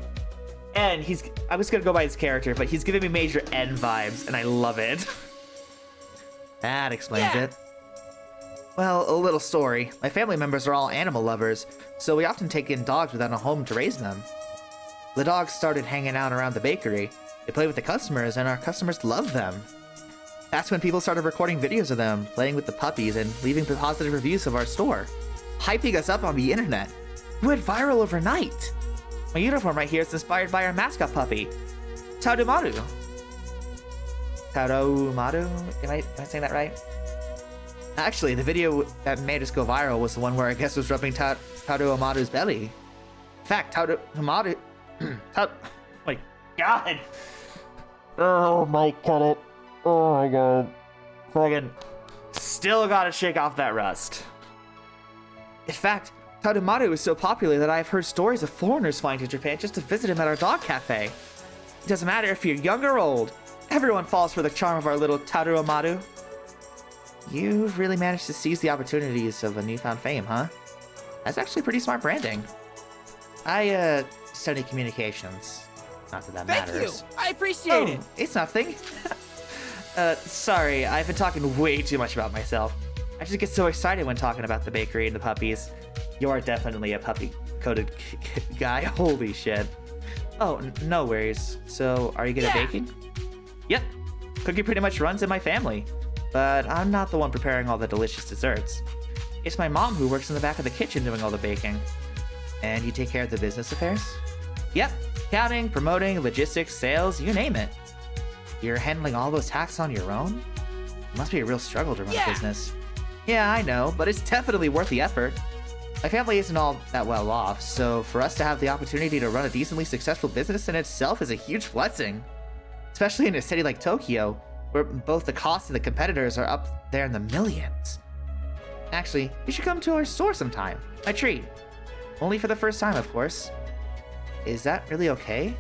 Speaker 1: N. I was gonna go by his character, but he's giving me major N vibes, and I love it.
Speaker 2: That explains
Speaker 7: Yeah.
Speaker 2: it. Well, a little story. My family members are all animal lovers, so we often take in dogs without a home to raise them. The dogs started hanging out around the bakery. They play with the customers, and our customers love them. That's when people started recording videos of them, playing with the puppies, and leaving positive reviews of our store, hyping us up on the internet. We went viral overnight.
Speaker 1: My uniform right here is inspired by our mascot puppy, Tarumaru. Tarumaru? Am I saying that right?
Speaker 2: Actually, the video that made us go viral was the one where I guess was rubbing Tarumaru's belly. In fact, Tarumaru...
Speaker 1: Oh my god! Oh my god! Oh my god! Fucking still gotta shake off that rust.
Speaker 2: In fact, Tarumaru is so popular that I've heard stories of foreigners flying to Japan just to visit him at our dog cafe.
Speaker 1: It doesn't matter if you're young or old. Everyone falls for the charm of our little Tarumaru.
Speaker 2: You've really managed to seize the opportunities of a newfound fame, huh? That's actually pretty smart branding. I, study communications. Not that that
Speaker 7: Thank
Speaker 2: matters.
Speaker 7: you. I appreciate it.
Speaker 2: It's nothing.
Speaker 1: Sorry, I've been talking way too much about myself. I just get so excited when talking about the bakery and the puppies. You are definitely a puppy-coated guy. Holy shit. Oh, no worries. So, are you good at baking? Yep. Cooking pretty much runs in my family. But I'm not the one preparing all the delicious desserts. It's my mom who works in the back of the kitchen doing all the baking.
Speaker 2: And you take care of the business affairs?
Speaker 1: Yep. Counting, promoting, logistics, sales, you name it.
Speaker 2: You're handling all those tasks on your own? It must be a real struggle to run a business.
Speaker 1: Yeah, I know, but it's definitely worth the effort.
Speaker 2: My family isn't all that well off, so for us to have the opportunity to run a decently successful business in itself is a huge blessing. Especially in a city like Tokyo, where both the costs and the competitors are up there in the millions. Actually, you should come to our store sometime. My treat. Only for the first time, of course. Is that really okay?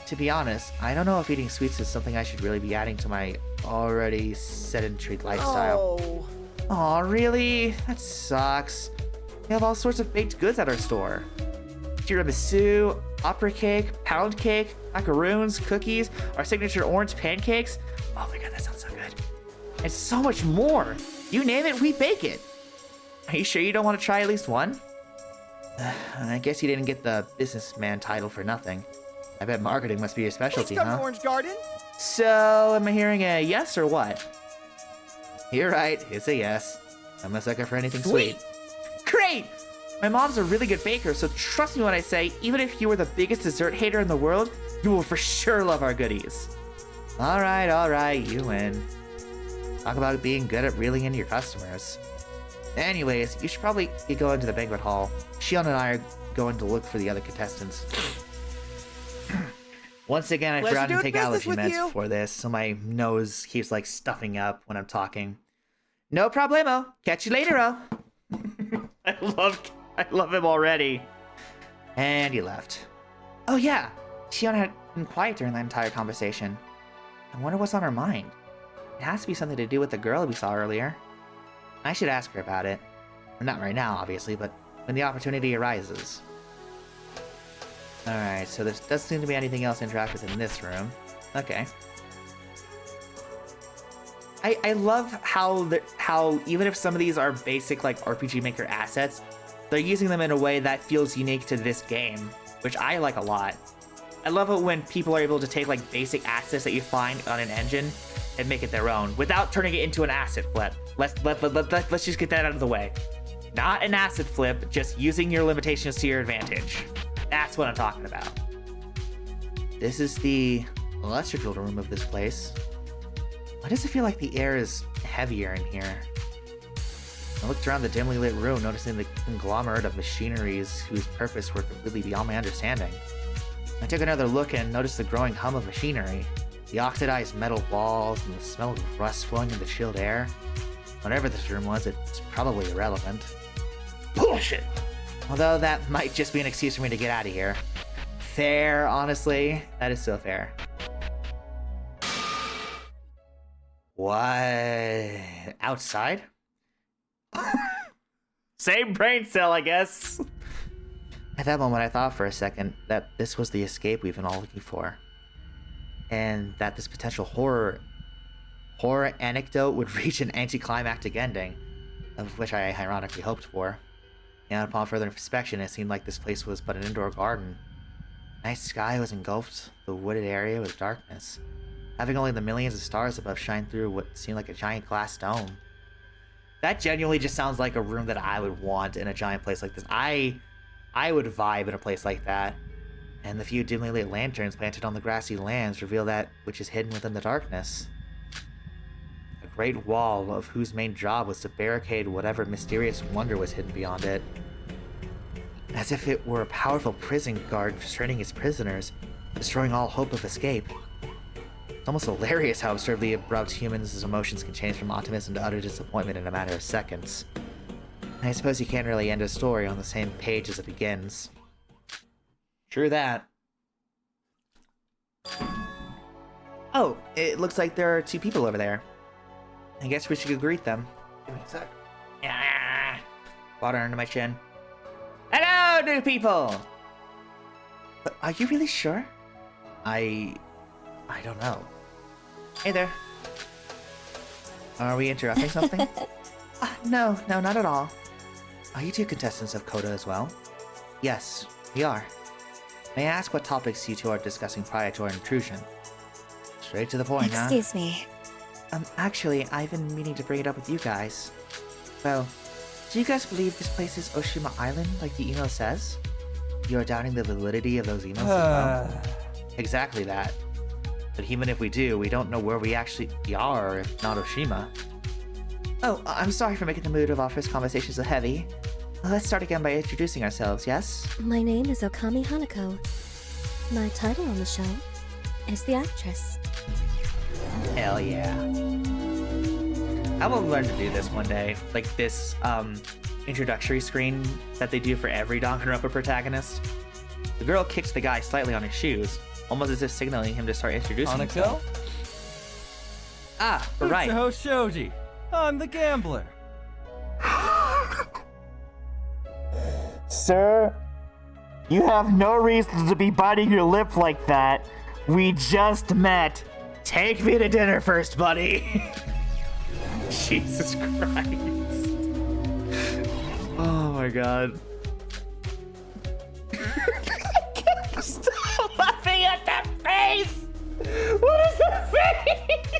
Speaker 2: To be honest, I don't know if eating sweets is something I should really be adding to my already sedentary lifestyle.
Speaker 7: Oh.
Speaker 1: Aw, really? That sucks. We have all sorts of baked goods at our store. Tiramisu, opera cake, pound cake, macaroons, cookies, our signature orange pancakes. Oh my god, that sounds so good. And so much more. You name it, we bake it. Are you sure you don't want to try at least one?
Speaker 2: I guess you didn't get the businessman title for nothing. I bet marketing must be your specialty,
Speaker 7: Please come
Speaker 2: huh?
Speaker 7: to Orange Garden.
Speaker 1: So, am I hearing a yes or what?
Speaker 2: You're right, it's a yes. I'm a sucker for anything sweet.
Speaker 1: Great! My mom's a really good baker, so trust me when I say, even if you were the biggest dessert hater in the world, you will for sure love our goodies.
Speaker 2: Alright, you win. Talk about being good at reeling in your customers. Anyways, you should probably get going to the banquet hall. Shion and I are going to look for the other contestants. Once again, I
Speaker 7: Pleasure
Speaker 2: forgot to
Speaker 7: doing
Speaker 2: take
Speaker 7: business
Speaker 2: allergy
Speaker 7: with
Speaker 2: meds
Speaker 7: you.
Speaker 2: before this, so my nose keeps like stuffing up when I'm talking.
Speaker 1: No problemo. Catch you later, oh. I love him already.
Speaker 2: And he left.
Speaker 1: Oh yeah, Shion had been quiet during the entire conversation. I wonder what's on her mind. It has to be something to do with the girl we saw earlier.
Speaker 2: I should ask her about it. Not right now, obviously, but when the opportunity arises. Alright, so there doesn't seem to be anything else interactive in this room. Okay.
Speaker 1: I love how even if some of these are basic like RPG Maker assets, they're using them in a way that feels unique to this game, which I like a lot. I love it when people are able to take like basic assets that you find on an engine and make it their own without turning it into an asset flip. Let's just get that out of the way. Not an asset flip, just using your limitations to your advantage. That's what I'm talking about.
Speaker 2: This is the electrical room of this place. Why does it feel like the air is heavier in here? I looked around the dimly lit room, noticing the conglomerate of machineries whose purpose were completely beyond my understanding. I took another look and noticed the growing hum of machinery, the oxidized metal walls, and the smell of rust flowing in the chilled air. Whatever this room was, it's probably irrelevant. Bullshit! Although that might just be an excuse for me to get out of here. Fair, honestly. That is so fair. What? Outside?
Speaker 1: Same brain cell, I guess.
Speaker 2: At that moment, I thought for a second that this was the escape we've been all looking for. And that this potential horror anecdote would reach an anticlimactic ending, of which I ironically hoped for. And upon further inspection, it seemed like this place was but an indoor garden. The night sky was engulfed, the wooded area with darkness, having only the millions of stars above shine through what seemed like a giant glass dome. That genuinely just sounds like a room that I would want in a giant place like this. I would vibe in a place like that. And the few dimly lit lanterns planted on the grassy lands reveal that which is hidden within the darkness. A great wall of whose main job was to barricade whatever mysterious wonder was hidden beyond it. As if it were a powerful prison guard restraining its prisoners, destroying all hope of escape. It's almost hilarious how absurdly abrupt humans' emotions can change from optimism to utter disappointment in a matter of seconds. I suppose you can't really end a story on the same page as it begins. True that. Oh, it looks like there are two people over there. I guess we should go greet them. Give me a sec. Ah, water under my chin. Hello, new people! But are you really sure? I don't know. Hey there. Are we interrupting something?
Speaker 3: No, not at all.
Speaker 2: Are you two contestants of Coda as well? Yes, we are. May I ask what topics you two are discussing prior to our intrusion? Straight to the point, huh?
Speaker 6: Excuse me.
Speaker 3: Actually, I've been meaning to bring it up with you guys. Well, do you guys believe this place is Oshima Island, like the email says?
Speaker 2: You are doubting the validity of those emails as well? Exactly that. But even if we do, we don't know where we actually are if not Oshima.
Speaker 3: Oh, I'm sorry for making the mood of our first conversation so heavy. Let's start again by introducing ourselves, yes?
Speaker 4: My name is Okami Hanako. My title on the show is the actress.
Speaker 2: Hell yeah.
Speaker 1: I will learn to do this one day. Like this introductory screen that they do for every Danganronpa protagonist. The girl kicks the guy slightly on his shoes, almost as if signaling him to start introducing himself. Ah, right.
Speaker 5: Mitsuho Shoji. I'm the gambler.
Speaker 1: Sir, you have no reason to be biting your lip like that. We just met. Take me to dinner first, buddy. Jesus Christ. Oh my god. Stop laughing at that face! What is that face?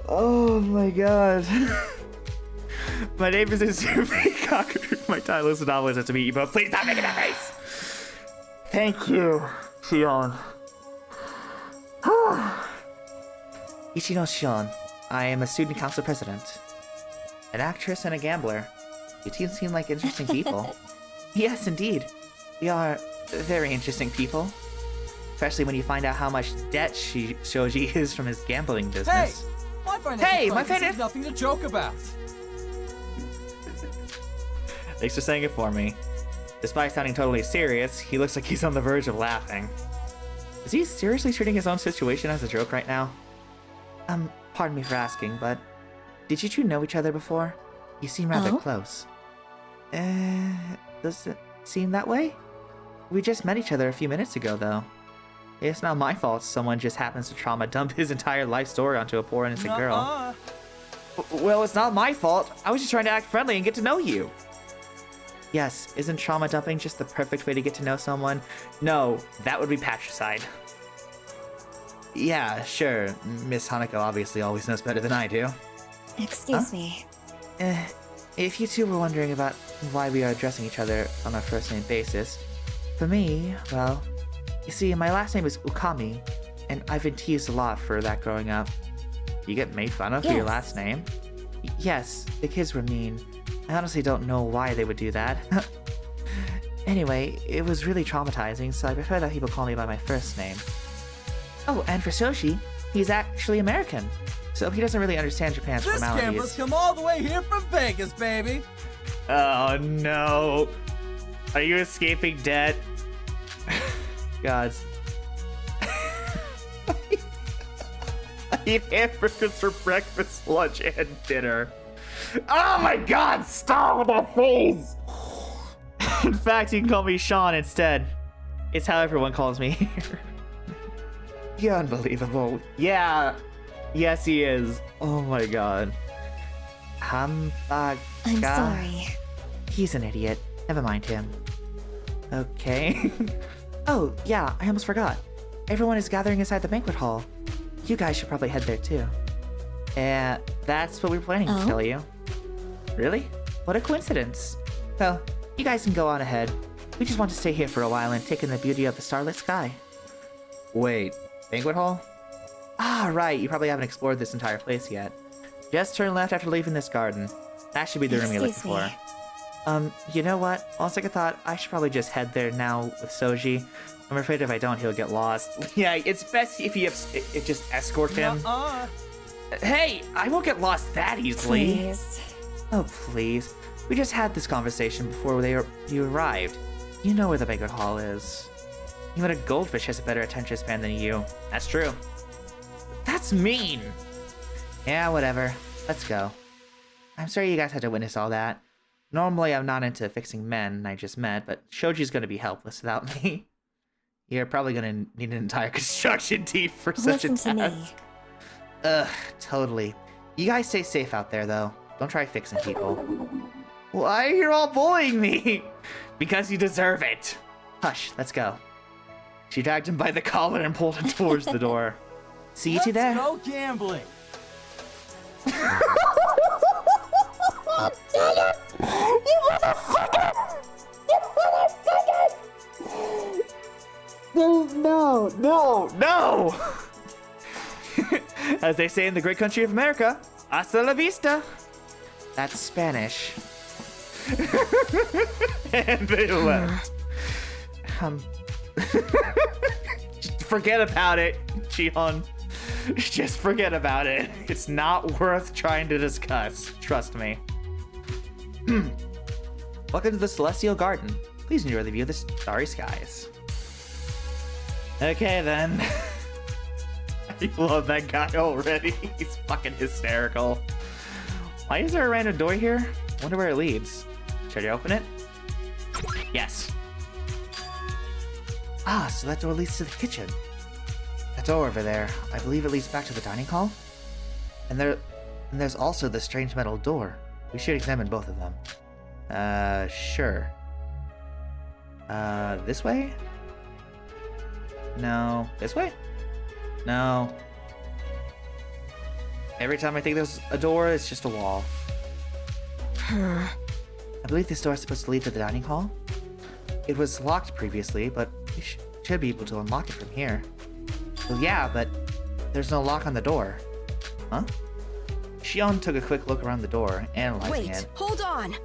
Speaker 1: Oh my god. My name is Izumi Kakeru. My title is novelist to meet you both. Please stop making that face! Thank you, Shion.
Speaker 3: Ichino Shion. I am a student council president.
Speaker 2: An actress and a gambler. You two seem like interesting people.
Speaker 3: Yes, indeed. We are very interesting people. Especially when you find out how much debt Shoji is from his gambling business.
Speaker 5: My financial
Speaker 3: my
Speaker 5: crisis
Speaker 3: fin-
Speaker 5: is nothing to joke about.
Speaker 1: Thanks for saying it for me. Despite sounding totally serious, he looks like he's on the verge of laughing. Is he seriously treating his own situation as a joke right now?
Speaker 3: pardon me for asking, but did you two know each other before? You seem rather
Speaker 4: Oh?
Speaker 3: close. Does it seem that way? We just met each other a few minutes ago, though. It's not my fault someone just happens to trauma dump his entire life story onto a poor innocent girl. Well, it's not my fault. I was just trying to act friendly and get to know you. Yes, isn't trauma dumping just the perfect way to get to know someone? No, that would be patricide.
Speaker 2: Yeah, sure. Miss Hanako obviously always knows better than I do.
Speaker 4: Excuse me.
Speaker 3: If you two were wondering about why we are addressing each other on a first name basis, for me, well, you see, my last name is Ukami, and I've been teased a lot for that growing up.
Speaker 1: You get made fun of for your
Speaker 4: Yes.
Speaker 1: last name?
Speaker 3: Yes, the kids were mean. I honestly don't know why they would do that. Anyway, it was really traumatizing, so I prefer that people call me by my first name. Oh, and for Soshi, he's actually American, so he doesn't really understand Japan's
Speaker 5: This campus
Speaker 3: formalities.
Speaker 5: come all the way here from Vegas, baby.
Speaker 1: Oh no. Are you escaping debt?
Speaker 3: Gods.
Speaker 1: I eat hamburgers for breakfast, lunch, and dinner. Oh my god, stop with that face! In fact, you can call me Sean instead. It's how everyone calls me here.
Speaker 3: You're unbelievable.
Speaker 1: Yeah. Yes, he is. Oh my god.
Speaker 3: Hamburger.
Speaker 4: I'm sorry.
Speaker 3: He's an idiot. Never mind him. Okay. Oh, yeah, I almost forgot. Everyone is gathering inside the banquet hall. You guys should probably head there too.
Speaker 1: That's what we were planning to
Speaker 4: Oh?
Speaker 1: tell you.
Speaker 3: Really? What a coincidence. Well, you guys can go on ahead. We just want to stay here for a while and take in the beauty of the starlit sky.
Speaker 2: Wait, banquet hall?
Speaker 3: Ah, right, you probably haven't explored this entire place yet. Just turn left after leaving this garden. That should be the room you're looking
Speaker 4: Excuse me.
Speaker 3: for. You know what? On second thought, I should probably just head there now with Soji. I'm afraid if I don't, he'll get lost.
Speaker 1: Yeah, it's best if you just escort him. Hey, I won't get lost that easily.
Speaker 4: Please.
Speaker 3: Oh, please. We just had this conversation before you arrived. You know where the banquet hall is. Even a goldfish has a better attention span than you.
Speaker 1: That's true. That's mean.
Speaker 3: Yeah, whatever. Let's go. I'm sorry you guys had to witness all that. Normally, I'm not into fixing men I just met, but Shoji's gonna be helpless without me. You're probably gonna need an entire construction team for such
Speaker 4: Listen
Speaker 3: a
Speaker 4: to
Speaker 3: task.
Speaker 4: me.
Speaker 3: Ugh, totally. You guys stay safe out there, though. Don't try fixing people.
Speaker 1: Why are you all bullying me? Because you deserve it.
Speaker 3: Hush, let's go.
Speaker 1: She dragged him by the collar and pulled him towards the door.
Speaker 3: See you two there.
Speaker 5: Go gambling.
Speaker 1: No! As they say in the great country of America, hasta la vista.
Speaker 3: That's Spanish.
Speaker 1: And they left. Forget about it, Jihan. Just forget about it. It's not worth trying to discuss. Trust me.
Speaker 3: Welcome to the Celestial Garden. Please enjoy the view of the starry skies.
Speaker 1: Okay, then. I love that guy already. He's fucking hysterical. Why is there a random door here? Wonder where it leads. Should I open it? Yes.
Speaker 3: Ah, so that door leads to the kitchen. That door over there, I believe it leads back to the dining hall. And there's also the strange metal door. We should examine both of them. Sure. This way? No. This way? No. Every time I think there's a door, it's just a wall. I believe this door is supposed to lead to the dining hall. It was locked previously, but we should be able to unlock it from here. Well, yeah, but there's no lock on the door. Huh? Shion took a quick look around the door, analyzing
Speaker 8: Wait,
Speaker 3: it.
Speaker 8: hold on.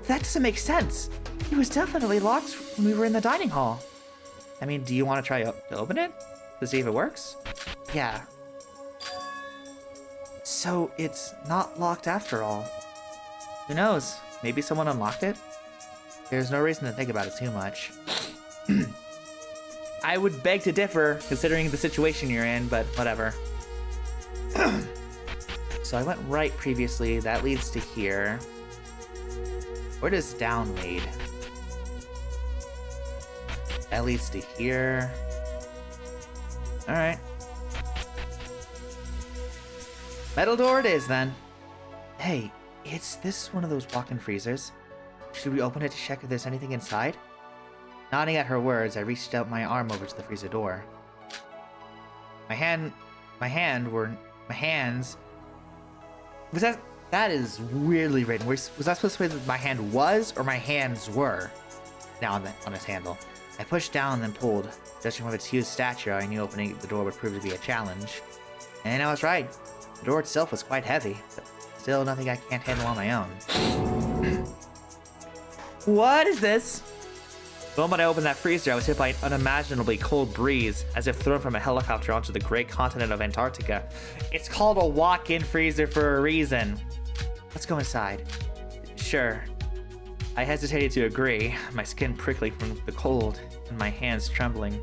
Speaker 3: That doesn't make sense. It was definitely locked when we were in the dining hall. I mean, do you want to try to open it? To see if it works? Yeah. So it's not locked after all. Who knows? Maybe someone unlocked it? There's no reason to think about it too much.
Speaker 1: I would beg to differ, considering the situation you're in, but whatever. So I went right previously. That leads to here. Where does down lead? That leads to here. Alright. Metal door it is, then. Hey, is this one of those walk-in freezers? Should we open it to check if there's anything inside? Nodding at her words, I reached out my arm over to the freezer door. My hands... That is weirdly written. Was that supposed to say that my hand was, or my hands were? Now on his handle. I pushed down and then pulled. Judging from its huge stature, I knew opening the door would prove to be a challenge. And I was right. The door itself was quite heavy, but still nothing I can't handle on my own.
Speaker 3: What is this?
Speaker 1: The moment I opened that freezer, I was hit by an unimaginably cold breeze, as if thrown from a helicopter onto the great continent of Antarctica. It's called a walk-in freezer for a reason. Let's go inside. Sure. I hesitated to agree, my skin prickling from the cold and my hands trembling.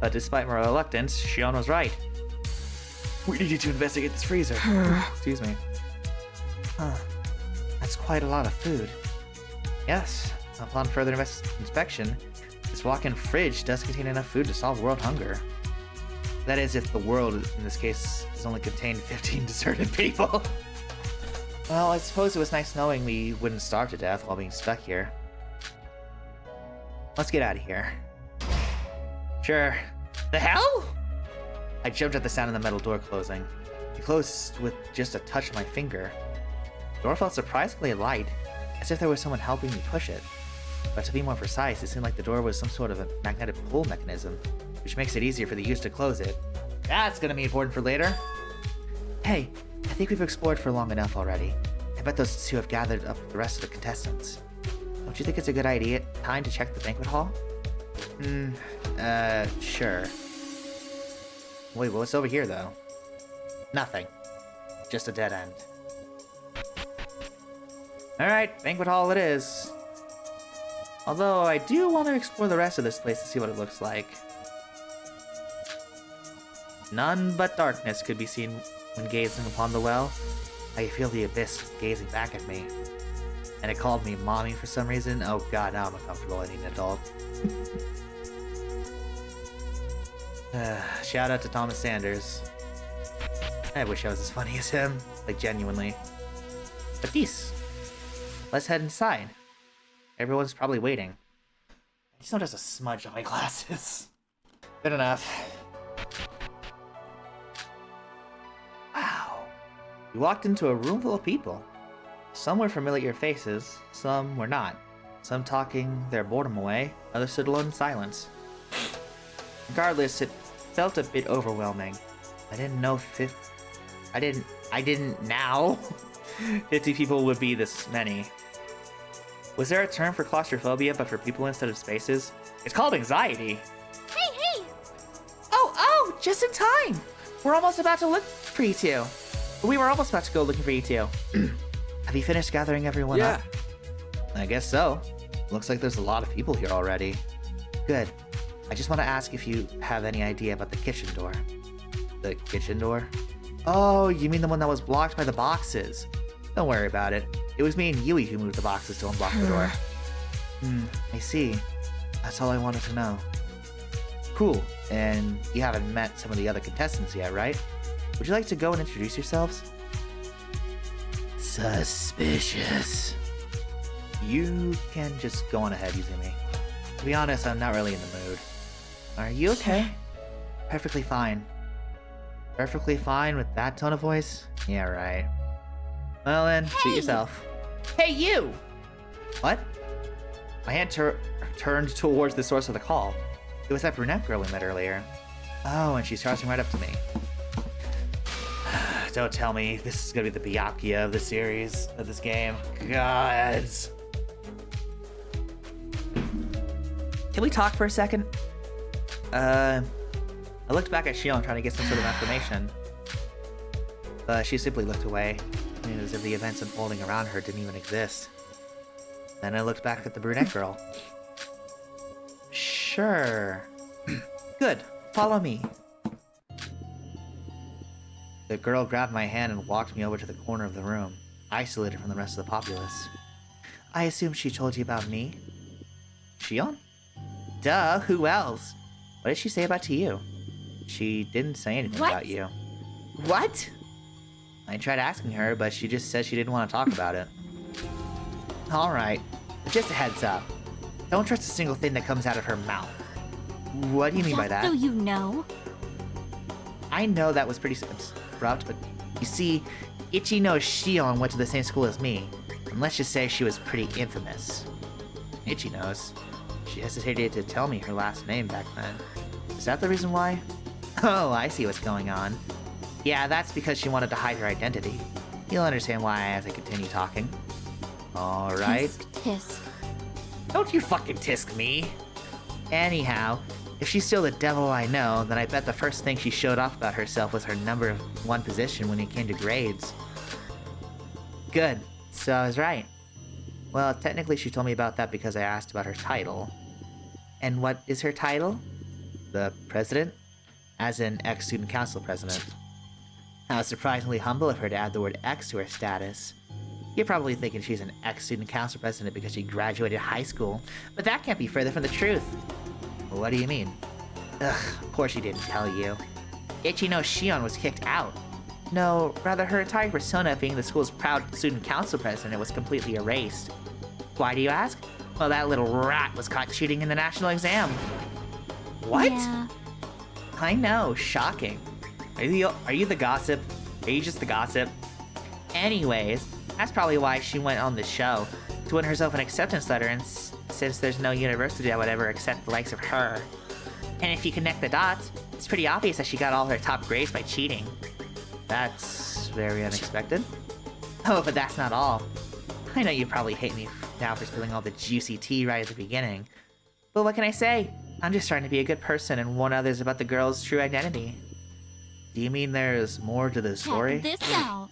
Speaker 1: But despite my reluctance, Shion was right. We needed to investigate this freezer. Excuse me. Huh. That's quite a lot of food. Yes, upon further inspection, this walk-in fridge does contain enough food to solve world hunger. That is, if the world, in this case, has only contained 15 deserted people. Well, I suppose it was nice knowing we wouldn't starve to death while being stuck here. Let's get out of here. Sure. The hell? I jumped at the sound of the metal door closing. It closed with just a touch of my finger. The door felt surprisingly light, as if there was someone helping me push it. But to be more precise, it seemed like the door was some sort of a magnetic pull mechanism, which makes it easier for the user to close it. That's gonna be important for later. Hey, I think we've explored for long enough already. I bet those two have gathered up the rest of the contestants. Don't you think it's a good time to check the banquet hall? Sure. Wait, what's over here, though? Nothing. Just a dead end. Alright, banquet hall it is. Although, I do want to explore the rest of this place to see what it looks like. None but darkness could be seen when gazing upon the well. I could feel the abyss gazing back at me. And it called me mommy for some reason. Oh god, now I'm uncomfortable. I need an adult. Shout out to Thomas Sanders. I wish I was as funny as him. Like, genuinely. But peace. Let's head inside. Everyone's probably waiting. I just noticed a smudge on my glasses. Good enough. Wow. We walked into a room full of people. Some were familiar faces, some were not. Some talking their boredom away, others stood alone in silence. Regardless, it felt a bit overwhelming. I didn't know I didn't now 50 people would be this many. Was there a term for claustrophobia but for people instead of spaces? It's called anxiety.
Speaker 6: Hey!
Speaker 3: Oh, just in time. We're almost about to look for you two. We were almost about to go looking for you two.
Speaker 1: Have you finished gathering everyone up? I guess so. Looks like there's a lot of people here already. Good. I just want to ask if you have any idea about the kitchen door. The kitchen door? Oh, you mean the one that was blocked by the boxes. Don't worry about it. It was me and Yui who moved the boxes to unblock the door. I see. That's all I wanted to know. Cool. And you haven't met some of the other contestants yet, right? Would you like to go and introduce yourselves? Suspicious. You can just go on ahead, Yuzumi. To be honest, I'm not really in the mood. Are you okay? Perfectly fine. Perfectly fine with that tone of voice? Yeah, right. Well then, suit yourself.
Speaker 3: Hey, you!
Speaker 1: What? My hand turned towards the source of the call. It was that brunette girl we met earlier. Oh, and she's charging right up to me. Don't tell me this is gonna be the Byakuya of the series, of this game. God.
Speaker 3: Can we talk for a second?
Speaker 1: I looked back at Shion trying to get some sort of information. But she simply looked away, as if the events unfolding around her didn't even exist. Then I looked back at the brunette girl.
Speaker 3: Sure. Good. Follow me.
Speaker 2: The girl grabbed my hand and walked me over to the corner of the room, isolated from the rest of the populace. I assume she told you about me? Shion? Duh, who else? What did she say about you? She didn't say anything
Speaker 4: What?
Speaker 2: about you.
Speaker 3: What?
Speaker 2: I tried asking her, but she just said she didn't want to talk about it. Alright, but just a heads up. Don't trust a single thing that comes out of her mouth. What do you mean by that?
Speaker 4: So you know.
Speaker 2: I know that was pretty abrupt, but you see, Ichi no Shion went to the same school as me, and let's just say she was pretty infamous. Ichi knows. She hesitated to tell me her last name back then. Is that the reason why? Oh, I see what's going on. Yeah, that's because she wanted to hide her identity. You'll understand why as I continue talking. Alright.
Speaker 4: Tisk.
Speaker 2: Don't you fucking tisk me. Anyhow, if she's still the devil I know, then I bet the first thing she showed off about herself was her number one position when it came to grades. Good, so I was right. Well, technically she told me about that because I asked about her title. And what is her title? The president? As in ex-student council president. I was surprisingly humble of her to add the word ex to her status. You're probably thinking she's an ex-student council president because she graduated high school, but that can't be further from the truth. What do you mean? Ugh, of course she didn't tell you. Ichi no Shion was kicked out. No, rather her entire persona of being the school's proud student council president was completely erased. Why do you ask? Well, that little rat was caught cheating in the national exam. What?
Speaker 4: Yeah.
Speaker 2: I know, shocking. Are you the gossip? Are you just the gossip? Anyways, that's probably why she went on the show, to win herself an acceptance letter, and since there's no university that would ever accept the likes of her. And if you connect the dots, it's pretty obvious that she got all her top grades by cheating. That's very unexpected. Oh, but that's not all. I know you probably hate me now for spilling all the juicy tea right at the beginning. But what can I say? I'm just trying to be a good person and warn others about the girl's true identity. Do you mean there's more to the story?
Speaker 4: Check this out.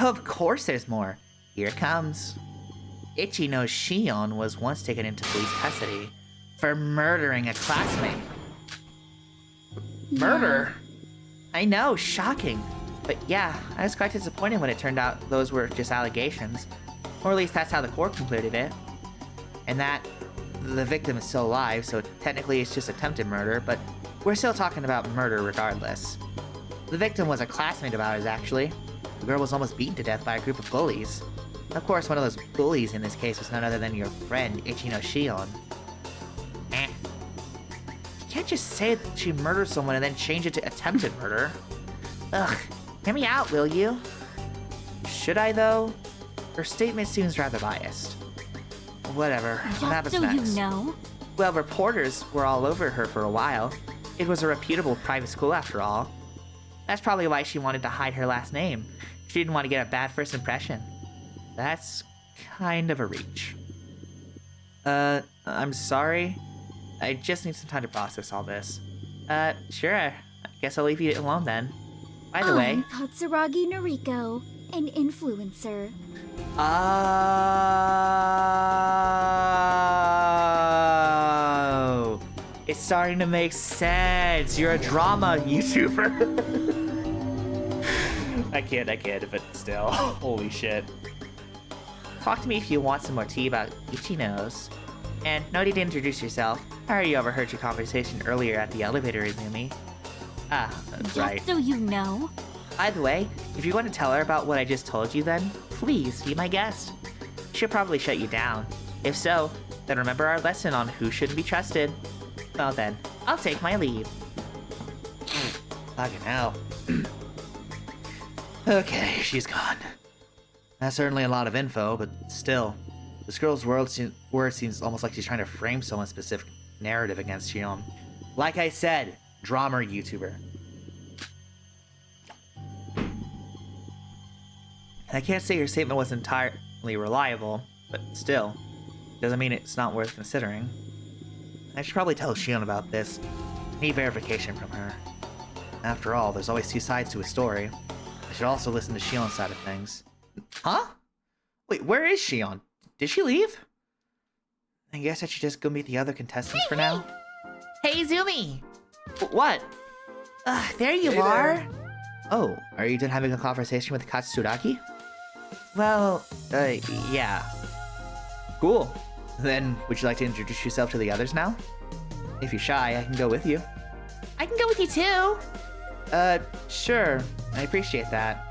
Speaker 2: Of course there's more. Here it comes. Ichi no Shion was once taken into police custody for murdering a classmate. Murder? I know, shocking. But yeah, I was quite disappointed when it turned out those were just allegations. Or at least that's how the court concluded it. And that the victim is still alive, so technically it's just attempted murder, but we're still talking about murder regardless. The victim was a classmate of ours, actually. The girl was almost beaten to death by a group of bullies. Of course, one of those bullies in this case was none other than your friend, Ichi no Shion. You can't just say that she murdered someone and then change it to attempted murder. Ugh, hear me out, will you? Should I, though? Her statement seems rather biased. Whatever, what happens
Speaker 4: So
Speaker 2: next?
Speaker 4: you know.
Speaker 2: Well, reporters were all over her for a while. It was a reputable private school after all. That's probably why she wanted to hide her last name. She didn't want to get a bad first impression. That's kind of a reach. I'm sorry. I just need some time to process all this. Sure. I guess I'll leave you alone then. By the way...
Speaker 4: I'm Katsuragi Noriko, an influencer.
Speaker 2: Oh, it's starting to make sense. You're a drama YouTuber. I kid, but still. Holy shit. Talk to me if you want some more tea about Ichino's. And no need to introduce yourself. I already overheard your conversation earlier at the elevator, Izumi. Ah, that's right.
Speaker 4: Just so you know.
Speaker 2: By the way, if you're going to tell her about what I just told you, then please be my guest. She'll probably shut you down. If so, then remember our lesson on who shouldn't be trusted. Well then, I'll take my leave. Fucking hell. Okay, she's gone. That's certainly a lot of info, but still. This girl's word seems almost like she's trying to frame someone's specific narrative against Shion. Like I said, drama YouTuber. I can't say your statement was entirely reliable, but still, doesn't mean it's not worth considering. I should probably tell Shion about this. Need verification from her. After all, there's always two sides to a story. I should also listen to Shion's side of things. Huh? Wait, where is Shion? Did she leave? I guess I should just go meet the other contestants for now.
Speaker 3: Hey, Zumi!
Speaker 2: What?
Speaker 3: There you
Speaker 5: Hey
Speaker 3: are.
Speaker 5: there.
Speaker 2: Oh, are you done having a conversation with Katsuragi?
Speaker 3: Well,
Speaker 2: Yeah. Cool. Then, would you like to introduce yourself to the others now? If you're shy, I can go with you.
Speaker 3: I can go with you too.
Speaker 2: Sure. I appreciate that.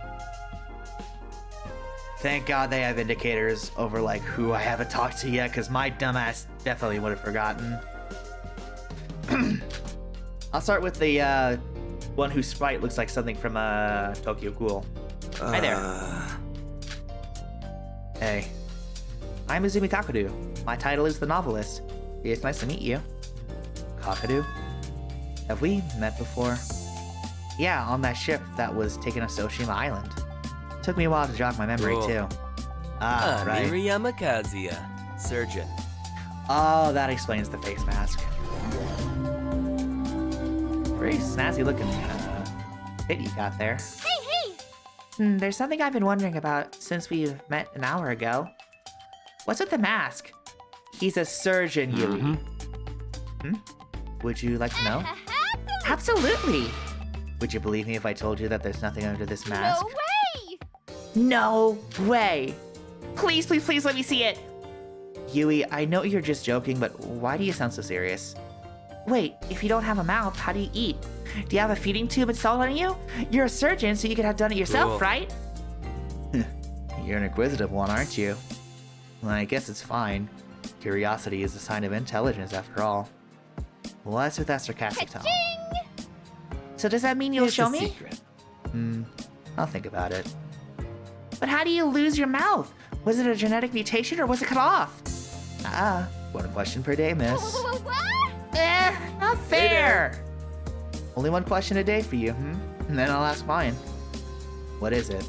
Speaker 2: Thank God they have indicators over, like, who I haven't talked to yet, because my dumbass definitely would have forgotten.
Speaker 1: I'll start with the one whose sprite looks like something from Tokyo Ghoul. Hi there.
Speaker 2: Hey.
Speaker 1: I'm Izumi Kakadu. My title is the novelist. It's nice to meet you.
Speaker 2: Kakadu? Have we met before?
Speaker 1: Yeah, on that ship that was taking us to Oshima Island.
Speaker 2: Took me a while to jog my memory,
Speaker 5: Cool.
Speaker 2: too. Ah, right.
Speaker 5: Miriyama Kazuya, surgeon.
Speaker 2: Oh, that explains the face mask.
Speaker 1: Very snazzy looking fit you got there.
Speaker 3: There's something I've been wondering about since we met an hour ago. What's with the mask?
Speaker 1: He's a surgeon, Yui.
Speaker 2: Would you like to know?
Speaker 3: Absolutely.
Speaker 2: Would you believe me if I told you that there's nothing under this mask?
Speaker 3: No way. Please, please, please let me see it.
Speaker 1: Yui, I know you're just joking, but why do you sound so serious?
Speaker 3: Wait, if you don't have a mouth, how do you eat? Do you have a feeding tube installed on you? You're a surgeon, so you could have done it yourself,
Speaker 5: Cool.
Speaker 3: right?
Speaker 2: You're an inquisitive one, aren't you? Well, I guess it's fine. Curiosity is a sign of intelligence, after all. What's with that sarcastic tone?
Speaker 3: So does that mean you'll
Speaker 5: It's
Speaker 3: show
Speaker 5: a
Speaker 3: me?
Speaker 5: secret.
Speaker 2: I'll think about it.
Speaker 3: But how do you lose your mouth? Was it a genetic mutation or was it cut off?
Speaker 2: One question per day, miss.
Speaker 3: Not fair.
Speaker 2: Only one question a day for you, And then I'll ask mine. What is it?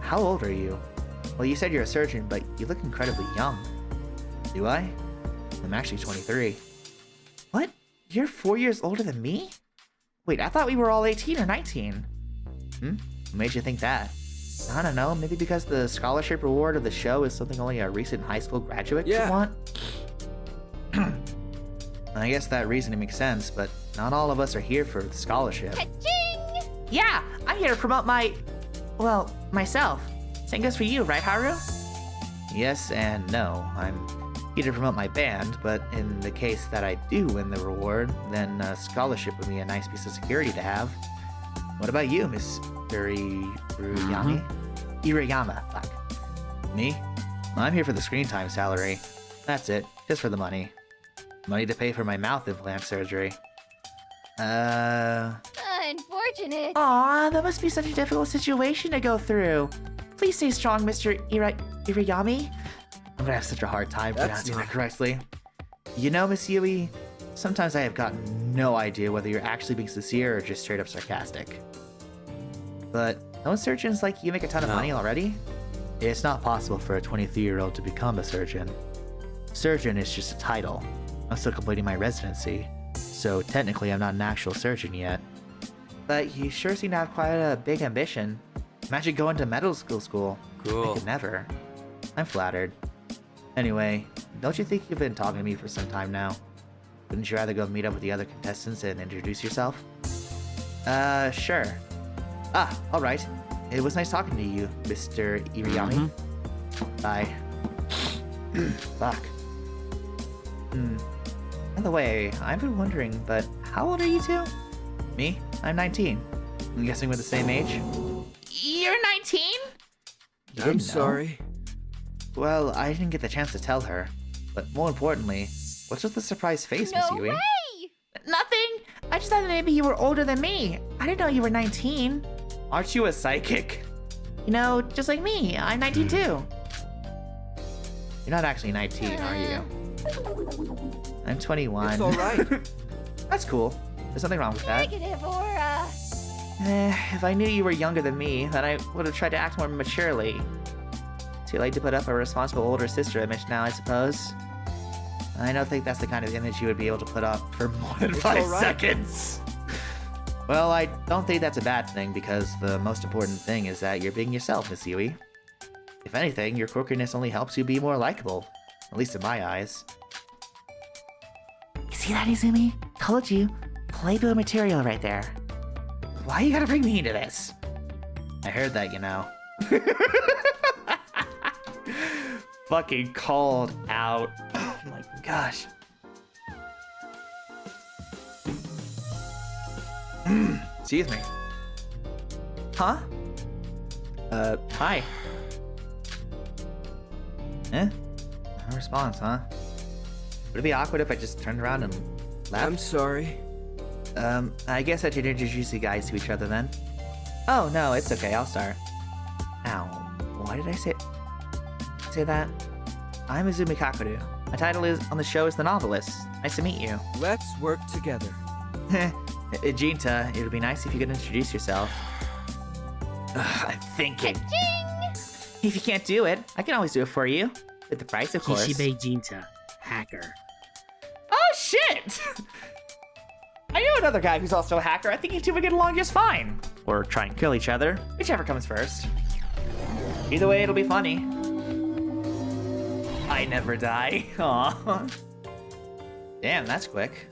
Speaker 2: How old are you? Well, you said you're a surgeon, but you look incredibly young. Do I? I'm actually 23.
Speaker 3: What? You're 4 years older than me? Wait, I thought we were all 18 or 19.
Speaker 2: What made you think that? I don't know, maybe because the scholarship reward of the show is something only a recent high school graduate
Speaker 5: Yeah.
Speaker 2: could want? I guess that reasoning makes sense, but not all of us are here for the scholarship.
Speaker 3: Yeah, I'm here to promote myself. Same goes for you, right, Haru?
Speaker 2: Yes and no. I'm here to promote my band, but in the case that I do win the reward, then a scholarship would be a nice piece of security to have. What about you, Miss Iruyami? Iruyama, fuck. Me? I'm here for the screen time salary. That's it, just for the money. Money to pay for my mouth implant surgery.
Speaker 6: Unfortunate.
Speaker 3: Aw, that must be such a difficult situation to go through. Please stay strong, Mr. Iruyami.
Speaker 2: I'm gonna have such a hard time
Speaker 5: That's
Speaker 2: pronouncing
Speaker 5: not-
Speaker 2: that correctly. You know, Miss Yui, sometimes I have gotten no idea whether you're actually being sincere or just straight up sarcastic. But don't surgeons like you make a ton of
Speaker 5: No.
Speaker 2: money already? It's not possible for a 23-year-old to become a surgeon. Surgeon is just a title. I'm still completing my residency, so technically I'm not an actual surgeon yet.
Speaker 1: But you sure seem to have quite a big ambition.
Speaker 2: Imagine going to medical school. I
Speaker 5: Cool.
Speaker 2: could never. I'm flattered. Anyway, don't you think you've been talking to me for some time now? Wouldn't you rather go meet up with the other contestants and introduce yourself?
Speaker 1: Sure.
Speaker 2: Alright. It was nice talking to you, Mr. Iriyami. Bye. Fuck.
Speaker 1: By the way, I've been wondering, but how old are you two?
Speaker 2: Me? I'm 19. I'm guessing we're the same age?
Speaker 3: You're 19?
Speaker 2: You
Speaker 5: I'm
Speaker 2: didn't know?
Speaker 5: sorry.
Speaker 2: Well, I didn't get the chance to tell her. But more importantly, what's with the surprised face, Miss Yui?
Speaker 3: Nothing. I just thought that maybe you were older than me. I didn't know you were 19.
Speaker 1: Aren't you a psychic?
Speaker 3: You know, just like me, I'm 19 too.
Speaker 2: You're not actually 19, are you? I'm 21.
Speaker 5: It's alright.
Speaker 2: That's cool. There's nothing wrong with that.
Speaker 6: Negative aura.
Speaker 1: If I knew you were younger than me, then I would have tried to act more maturely. Too late to put up a responsible older sister image now, I suppose.
Speaker 2: I don't think that's the kind of image you would be able to put up for more than
Speaker 5: It's
Speaker 2: 5
Speaker 5: alright.
Speaker 2: seconds. Well, I don't think that's a bad thing because the most important thing is that you're being yourself, Miss Yui. If anything, your quirkiness only helps you be more likable. At least in my eyes.
Speaker 3: You see that, Izumi? Told you. Playboy material right there.
Speaker 1: Why you gotta bring me into this?
Speaker 2: I heard that, you know.
Speaker 1: Fucking called out. Oh my gosh.
Speaker 2: Excuse me.
Speaker 1: Huh?
Speaker 2: Hi. Eh? No response, huh? Would it be awkward if I just turned around and left?
Speaker 5: I'm sorry.
Speaker 2: I guess I should introduce you guys to each other then.
Speaker 1: Oh no, it's okay. I'll start.
Speaker 2: Ow. Why did I say that?
Speaker 1: I'm Izumi Kakeru. My title is on the show is The Novelist. Nice to meet you.
Speaker 5: Let's work together.
Speaker 1: Jinta, it would be nice if you could introduce yourself.
Speaker 2: I'm thinking.
Speaker 1: If you can't do it, I can always do it for you. With the price, of course.
Speaker 8: Kishibe Jinta, hacker.
Speaker 1: Oh shit! I know another guy who's also a hacker. I think you two would get along just fine. Or try and kill each other, whichever comes first. Either way, it'll be funny. I never die. Aw.
Speaker 2: Damn, that's quick.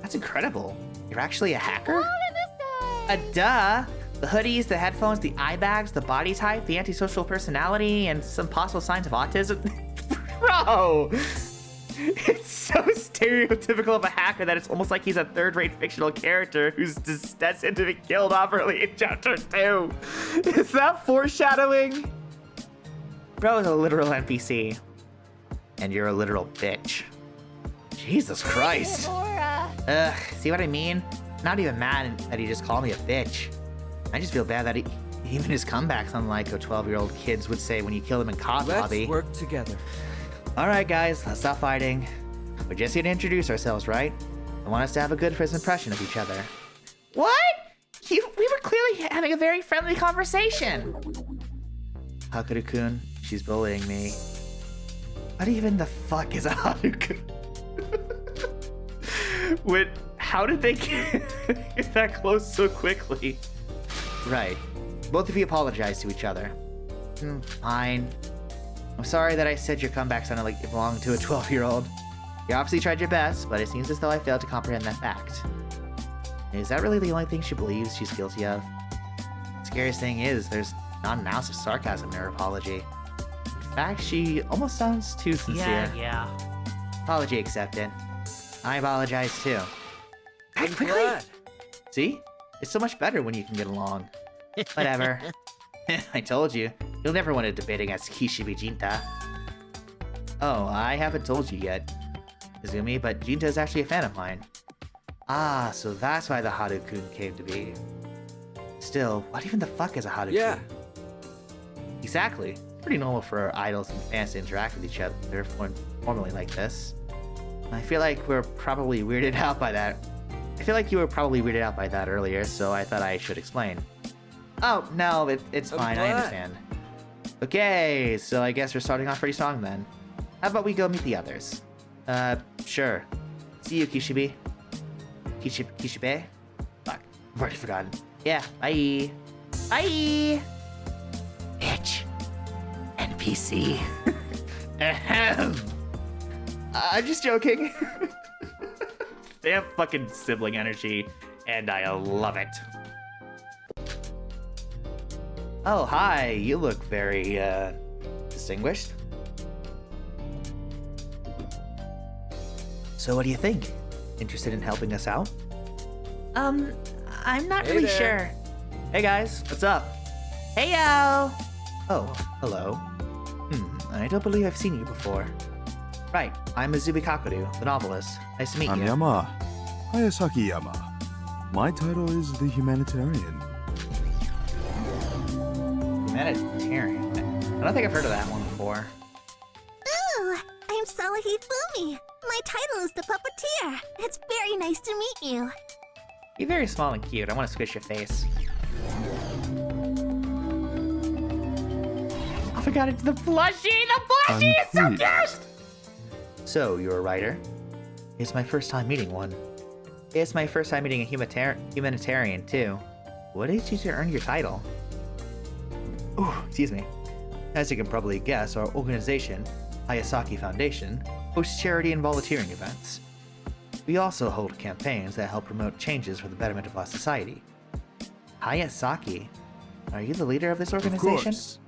Speaker 2: That's incredible. You're actually a hacker?
Speaker 1: Duh! The hoodies, the headphones, the eye bags, the body type, the antisocial personality, and some possible signs of autism. Bro! It's so stereotypical of a hacker that it's almost like he's a third-rate fictional character who's just destined to be killed off early in chapter 2. Is that foreshadowing? Bro is a literal NPC.
Speaker 2: And you're a literal bitch. Jesus Christ.
Speaker 6: Laura.
Speaker 2: See what I mean? Not even mad that he just called me a bitch. I just feel bad that even his comebacks, unlike what 12-year-old kids would say when you kill them in COD lobby.
Speaker 5: Let's work together.
Speaker 2: Alright guys, let's stop fighting. We're just here to introduce ourselves, right? I want us to have a good first impression of each other.
Speaker 1: What? We were clearly having a very friendly conversation.
Speaker 2: Hakuru-kun, she's bullying me.
Speaker 1: What even the fuck is a Haruka? Wait, how did they get that close so quickly?
Speaker 2: Right. Both of you apologize to each other. Fine. I'm sorry that I said your comeback sounded like it belonged to a 12-year-old. You obviously tried your best, but it seems as though I failed to comprehend that fact. Is that really the only thing she believes she's guilty of? The scariest thing is, there's not an ounce of sarcasm in her apology. In fact, she almost sounds too sincere.
Speaker 8: Yeah.
Speaker 2: Apology accepted. I apologize too.
Speaker 5: I'm glad.
Speaker 2: See? It's so much better when you can get along. Whatever. I told you. You'll never win a debate against Kishibe Jinta. Oh, I haven't told you yet, Izumi, but Jinta is actually a fan of mine. Ah, so that's why the Haru-kun came to be. Still, what even the fuck is a Haru-kun?
Speaker 5: Yeah.
Speaker 2: Exactly. It's pretty normal for idols and fans to interact with each other formally like this. I feel like we're probably weirded out by that. I feel like you were probably weirded out by that earlier, so I thought I should explain. Oh, no, it's fine, I understand. Okay, so I guess we're starting off pretty strong then. How about we go meet the others? Sure. See you, Kishibe. Kishibe? Fuck, I've already forgotten. Yeah, bye. Bye! Bitch. NPC.
Speaker 1: Ahem. I'm just joking. They have fucking sibling energy, and I love it.
Speaker 2: Oh, hi. You look very, distinguished. So what do you think? Interested in helping us out?
Speaker 1: I'm not
Speaker 5: Hey
Speaker 1: really
Speaker 5: there.
Speaker 1: sure.
Speaker 2: Hey guys, what's up?
Speaker 1: Hey yo!
Speaker 2: Oh, hello. I don't believe I've seen you before. Right, I'm Izumi Kakeru, the novelist. Nice to meet
Speaker 9: I'm
Speaker 2: you.
Speaker 9: Yama. Hayasaki Yama. My title is the humanitarian.
Speaker 2: Humanitarian. I don't think I've heard of that one before.
Speaker 6: Ooh, I'm Salahi Fumi. My title is the puppeteer. It's very nice to meet you.
Speaker 1: You're very small and cute. I want to squish your face. Oh my god, it's the plushie! The plushie is so
Speaker 9: I'm
Speaker 1: cute!
Speaker 9: pleased.
Speaker 2: So, you're a writer? It's my first time meeting one.
Speaker 1: It's my first time meeting a humanitarian, too.
Speaker 2: What did you to earn your title? Oh, excuse me. As you can probably guess, our organization, Hayasaki Foundation, hosts charity and volunteering events. We also hold campaigns that help promote changes for the betterment of our society. Hayasaki? Are you the leader of this
Speaker 9: Of
Speaker 2: organization?
Speaker 9: course.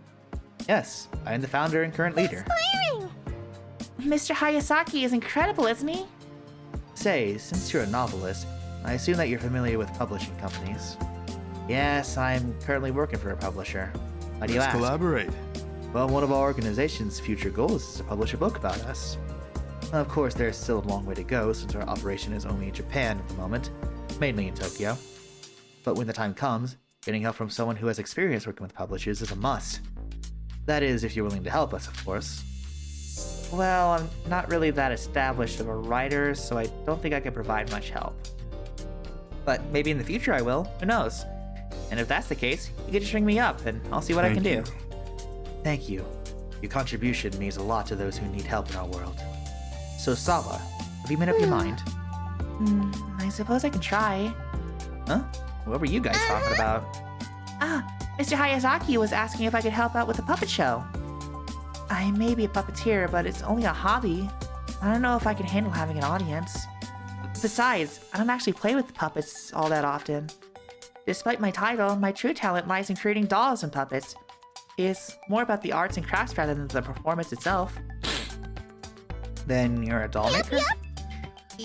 Speaker 2: Yes, I am the founder and current leader.
Speaker 3: Mr. Hayasaki is incredible, isn't he?
Speaker 2: Say, since you're a novelist, I assume that you're familiar with publishing companies. Yes, I'm currently working for a publisher. Why do you
Speaker 9: Let's
Speaker 2: ask?
Speaker 9: collaborate.
Speaker 2: Well, one of our organization's future goals is to publish a book about us. Of course, there's still a long way to go since our operation is only in Japan at the moment, mainly in Tokyo. But when the time comes, getting help from someone who has experience working with publishers is a must. That is, if you're willing to help us, of course.
Speaker 1: Well, I'm not really that established of a writer, so I don't think I can provide much help. But maybe in the future I will, who knows? And if that's the case, you can just ring me up and I'll see what I can do.
Speaker 2: Thank you. Your contribution means a lot to those who need help in our world. So, Sawa, have you made up your mind?
Speaker 3: I suppose I can try.
Speaker 2: Huh? What were you guys talking about?
Speaker 3: Mr. Hayasaki was asking if I could help out with the puppet show. I may be a puppeteer, but it's only a hobby. I don't know if I can handle having an audience. Besides, I don't actually play with puppets all that often. Despite my title, my true talent lies in creating dolls and puppets. It's more about the arts and crafts rather than the performance itself.
Speaker 2: Then you're a doll maker?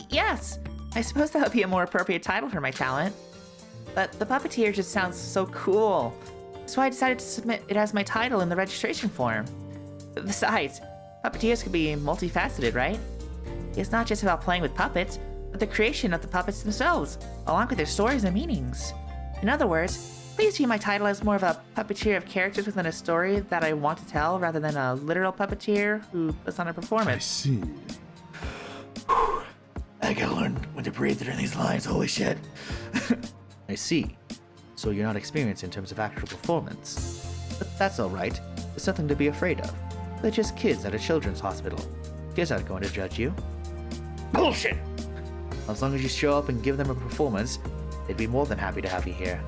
Speaker 3: Yes, I suppose that would be a more appropriate title for my talent. But the puppeteer just sounds so cool. So I decided to submit it as my title in the registration form. Besides, puppeteers can be multifaceted, right? It's not just about playing with puppets, but the creation of the puppets themselves, along with their stories and meanings. In other words, please view my title as more of a puppeteer of characters within a story that I want to tell rather than a literal puppeteer who puts on a
Speaker 9: I
Speaker 3: performance.
Speaker 9: see.
Speaker 2: I gotta learn when to breathe during these lines, holy shit. I see. So you're not experienced in terms of actual performance. But that's alright. It's nothing to be afraid of. They're just kids at a children's hospital. Kids aren't going to judge you. Bullshit! As long as you show up and give them a performance, they'd be more than happy to have you here.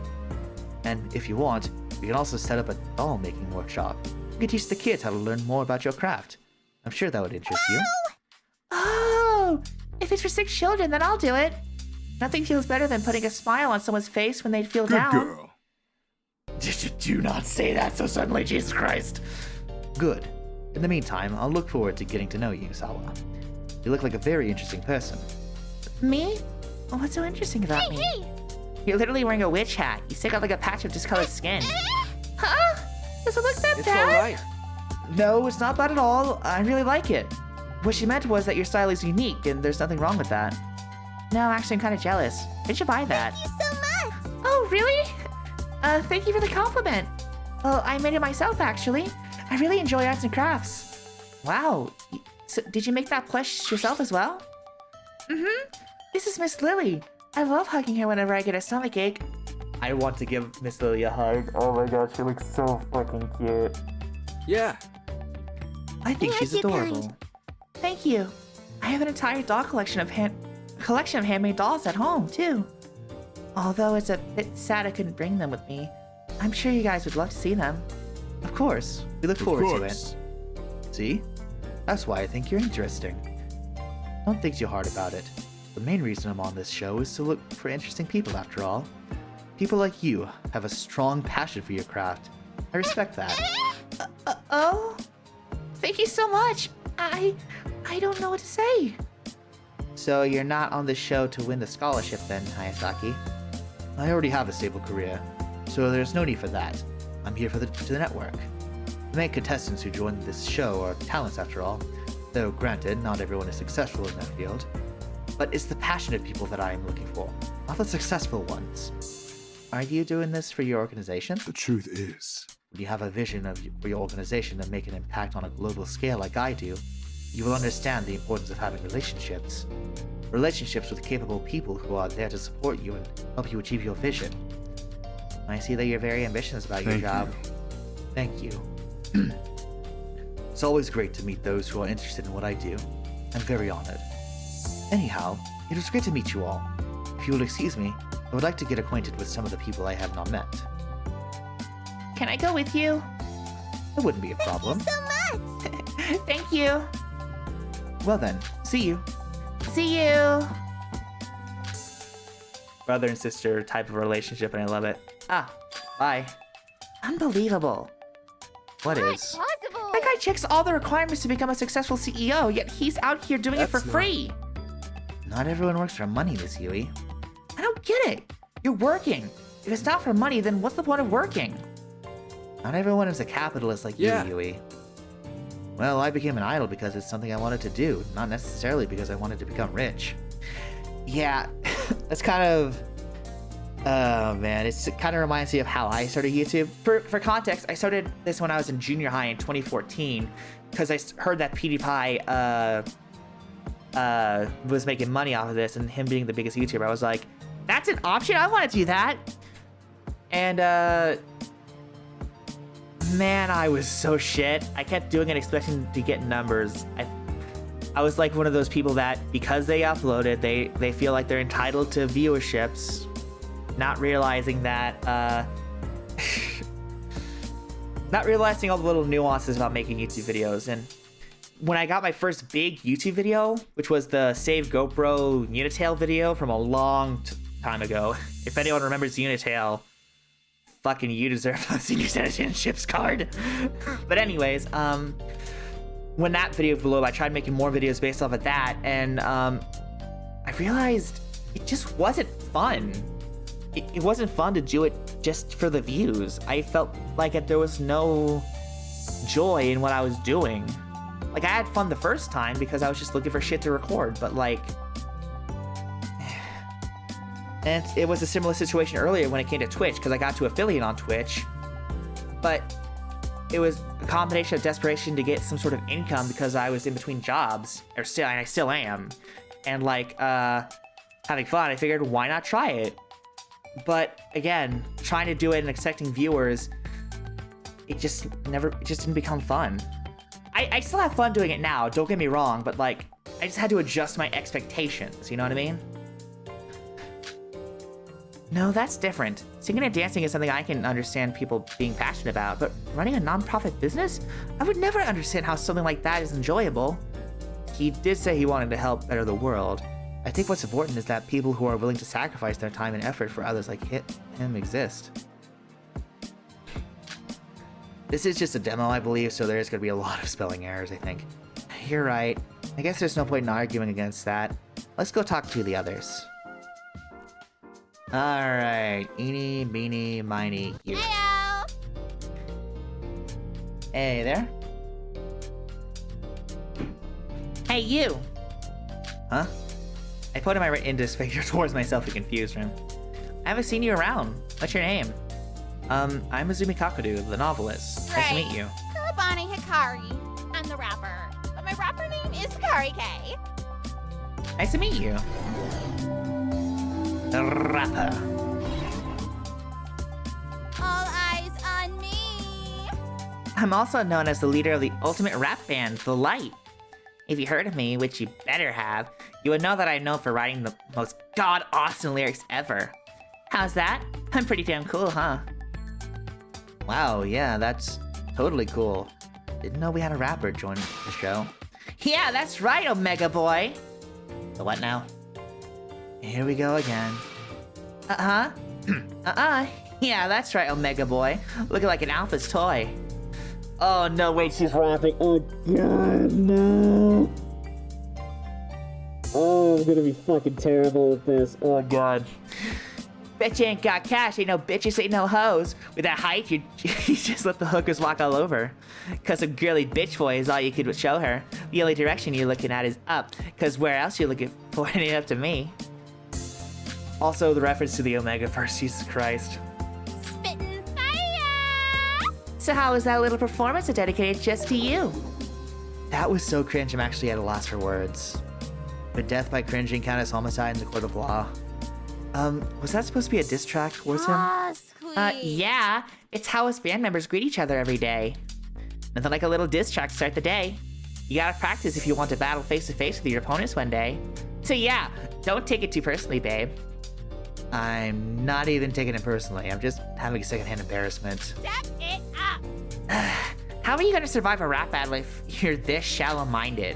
Speaker 2: And if you want, we can also set up a doll making workshop. You can teach the kids how to learn more about your craft. I'm sure that would interest you.
Speaker 3: Oh, if it's for sick children, then I'll do it. Nothing feels better than putting a smile on someone's face when they feel
Speaker 9: Good
Speaker 3: down.
Speaker 9: girl.
Speaker 2: Do not say that so suddenly, Jesus Christ. Good. In the meantime, I'll look forward to getting to know you, Sawa. You look like a very interesting person.
Speaker 3: Me? What's so interesting about me? You're literally wearing a witch hat. You stick out like a patch of discolored skin. Huh? Does it look that
Speaker 5: It's
Speaker 3: bad?
Speaker 5: alright.
Speaker 1: No, it's not bad at all. I really like it. What she meant was that your style is unique and there's nothing wrong with that.
Speaker 3: No, actually, I'm kind of jealous. I should buy that.
Speaker 6: Thank you so much!
Speaker 3: Oh, really? Thank you for the compliment. Well, I made it myself, actually. I really enjoy arts and crafts.
Speaker 1: Wow.
Speaker 3: So, did you make that plush yourself as well? This is Miss Lily. I love hugging her whenever I get a stomachache.
Speaker 1: I want to give Miss Lily a hug. Oh my god, she looks so fucking cute.
Speaker 5: Yeah.
Speaker 1: I think she's
Speaker 6: like your
Speaker 1: adorable.
Speaker 6: kind.
Speaker 3: Thank you. I have an entire doll collection of handmade dolls at home, too. Although it's a bit sad I couldn't bring them with me. I'm sure you guys would love to see them.
Speaker 2: Of course. We look
Speaker 9: Of
Speaker 2: forward to
Speaker 9: course.
Speaker 2: it. See? That's why I think you're interesting. Don't think too hard about it. The main reason I'm on this show is to look for interesting people, after all. People like you have a strong passion for your craft. I respect that.
Speaker 3: Oh? Thank you so much. I don't know what to say.
Speaker 2: So you're not on the show to win the scholarship then, Hayasaki? I already have a stable career, so there's no need for that. I'm here for the network. The main contestants who join this show are talents after all, though granted, not everyone is successful in that field. But it's the passionate people that I am looking for, not the successful ones. Are you doing this for your organization?
Speaker 9: The truth is,
Speaker 2: When you have a vision for your organization to make an impact on a global scale like I do, you will understand the importance of having relationships. Relationships with capable people who are there to support you and help you achieve your vision. I see that you're very ambitious about your
Speaker 9: Thank
Speaker 2: job.
Speaker 9: you.
Speaker 2: Thank you. It's always great to meet those who are interested in what I do. I'm very honored. Anyhow, it was great to meet you all. If you will excuse me, I would like to get acquainted with some of the people I have not met.
Speaker 3: Can I go with you?
Speaker 2: That wouldn't be a problem.
Speaker 6: So much!
Speaker 3: Thank you.
Speaker 2: Well then, see you.
Speaker 3: See you.
Speaker 1: Brother and sister type of relationship, and I love it. Ah, bye.
Speaker 3: Unbelievable.
Speaker 2: What is?
Speaker 6: Possible.
Speaker 3: That guy checks all the requirements to become a successful CEO, yet he's out here doing it for
Speaker 5: That's not-
Speaker 3: free.
Speaker 2: Not everyone works for money, Miss Yui.
Speaker 3: I don't get it. You're working. If it's not for money, then what's the point of working?
Speaker 2: Not everyone is a capitalist like
Speaker 5: Yeah.
Speaker 2: you, Yui. Well, I became an idol because it's something I wanted to do, not necessarily because I wanted to become rich. Yeah, that's kind of... Oh man, it kind of reminds me of how I started YouTube. For context, I started this when I was in junior high in 2014 because I heard that PewDiePie was making money off of this, and him being the biggest YouTuber, I was like, that's an option? I want to do that. And man, I was so shit. I kept doing it expecting to get numbers. I was like one of those people that because they uploaded, they feel like they're entitled to viewerships, not realizing that not realizing all the little nuances about making YouTube videos. And when I got my first big YouTube video, which was the Save GoPro Unitail video from a long time ago, if anyone remembers Unitail, fucking you deserve a senior citizenships card. But anyways, when that video blew up, I tried making more videos based off of that, and I realized it just wasn't fun. It wasn't fun to do it just for the views. I felt like there was no joy in what I was doing. Like, I had fun the first time because I was just looking for shit to record, but like... And it was a similar situation earlier when it came to Twitch, because I got to affiliate on Twitch, but it was a combination of desperation to get some sort of income because I was in between jobs, and I still am, and like, having fun. I figured, why not try it? But again, trying to do it and expecting viewers, it just didn't become fun. I still have fun doing it now, don't get me wrong, but like, I just had to adjust my expectations, you know what I mean? No, that's different. Singing and dancing is something I can understand people being passionate about, but running a non-profit business? I would never understand how something like that is enjoyable. He did say he wanted to help better the world. I think what's important is that people who are willing to sacrifice their time and effort for others like him exist. This is just a demo, I believe, so there's gonna be a lot of spelling errors, I think. You're right. I guess there's no point in arguing against that. Let's go talk to the others. Alright, eeny, meeny, miny, you.
Speaker 6: Heyo!
Speaker 2: Hey there.
Speaker 3: Hey, you!
Speaker 2: Huh?
Speaker 3: I pointed my index finger towards myself to confuse him. I haven't seen you around. What's your name? I'm Azumi Kakudu, the novelist. Nice to meet you.
Speaker 6: Kurabane Hikari. I'm the rapper. But my rapper name is Hikari K.
Speaker 3: Nice to meet you.
Speaker 2: The rapper.
Speaker 6: All eyes on me.
Speaker 3: I'm also known as the leader of the ultimate rap band, The Light. If you heard of me, which you better have, you would know that I'm known for writing the most god-awesome lyrics ever. How's that? I'm pretty damn cool, huh?
Speaker 2: Wow, yeah, that's totally cool. Didn't know we had a rapper join the show.
Speaker 3: Yeah, that's right, Omega Boy.
Speaker 2: The what now? Here we go again.
Speaker 3: Uh-huh. Yeah, that's right, Omega Boy. Looking like an Alpha's toy. Oh, no, wait, she's rapping. Oh, God, no. Oh, I'm gonna be fucking terrible at this. Oh, God. Bet you ain't got cash, ain't no bitches, ain't no hoes. With that height, you just let the hookers walk all over. Cause a girly bitch boy is all you could show her. The only direction you're looking at is up. Cause where else you looking for it ain't up to me. Also, the reference to the Omega Verse, Jesus Christ.
Speaker 6: Spittin' fire!
Speaker 3: So how was that little performance dedicated just to you?
Speaker 2: That was so cringe, I'm actually at a loss for words. Would death by cringing count as homicide in the court of law? Was that supposed to be a diss track towards him?
Speaker 6: Ah, sweet.
Speaker 3: Yeah. It's how us band members greet each other every day. Nothing like a little diss track to start the day. You gotta practice if you want to battle face to face with your opponents one day. So yeah, don't take it too personally, babe.
Speaker 2: I'm not even taking it personally, I'm just having secondhand embarrassment.
Speaker 6: Step it up.
Speaker 3: How are you gonna survive a rap battle if you're this shallow-minded?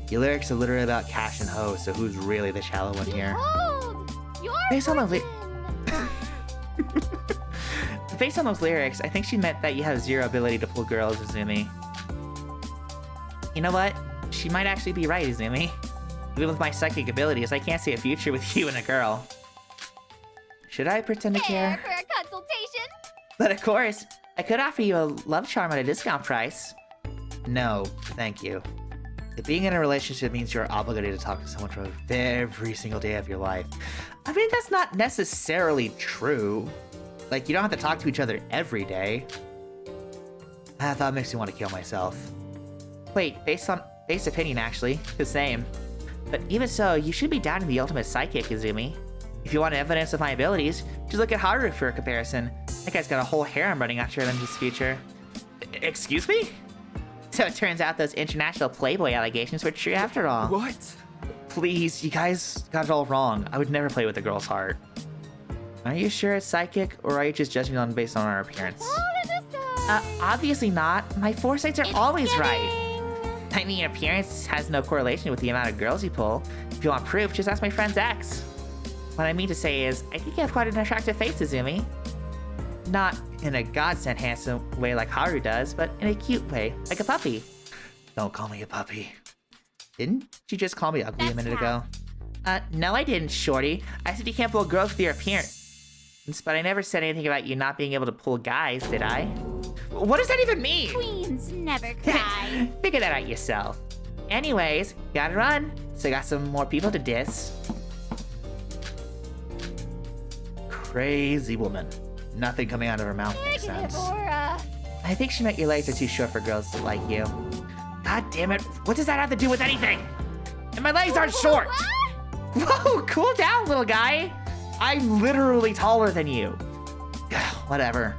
Speaker 2: Your lyrics are literally about cash and hoes, so who's really the shallow one here?
Speaker 6: Behold, your
Speaker 3: Based on the
Speaker 6: fortune.
Speaker 1: Based on those lyrics, I think she meant that you have zero ability to pull girls, Izumi. You know what? She might actually be right, Izumi. Even with my psychic abilities, I can't see a future with you and a girl. Should I pretend to care?
Speaker 6: For a consultation?
Speaker 3: But of course, I could offer you a love charm at a discount price.
Speaker 2: No, thank you. If being in a relationship means you're obligated to talk to someone for every single day of your life. I mean, that's not necessarily true. Like, you don't have to talk to each other every day. That thought makes me want to kill myself.
Speaker 3: Wait, base opinion actually, the same. But even so, you should be doubting the ultimate psychic, Izumi. If you want evidence of my abilities, just look at Haru for a comparison. That guy's got a whole harem running after him in his future.
Speaker 1: Excuse me?
Speaker 3: So it turns out those international Playboy allegations were true after all.
Speaker 5: What?
Speaker 1: Please, you guys got it all wrong. I would never play with a girl's heart.
Speaker 3: Are you sure it's psychic, or are you just judging on based on our appearance?
Speaker 6: All
Speaker 3: Obviously not. My foresights are always right. I mean, appearance has no correlation with the amount of girls you pull. If you want proof, just ask my friend's ex. What I mean to say is, I think you have quite an attractive face, Izumi. Not in a godsend handsome way like Haru does, but in a cute way, like a puppy.
Speaker 2: Don't call me a puppy. Didn't you just call me ugly a minute ago?
Speaker 3: No I didn't, shorty. I said you can't pull girls with your appearance. But I never said anything about you not being able to pull guys, did I? What does that even mean?
Speaker 6: Queens never cry.
Speaker 3: Figure that out yourself. Anyways, gotta run. So I got some more people to diss.
Speaker 2: Crazy woman. Nothing coming out of her mouth makes sense.
Speaker 3: I think she meant your legs are too short for girls to like you.
Speaker 1: God damn it. What does that have to do with anything? And my legs aren't short.
Speaker 3: Whoa, cool down, little guy.
Speaker 1: I'm literally taller than you.
Speaker 2: Whatever.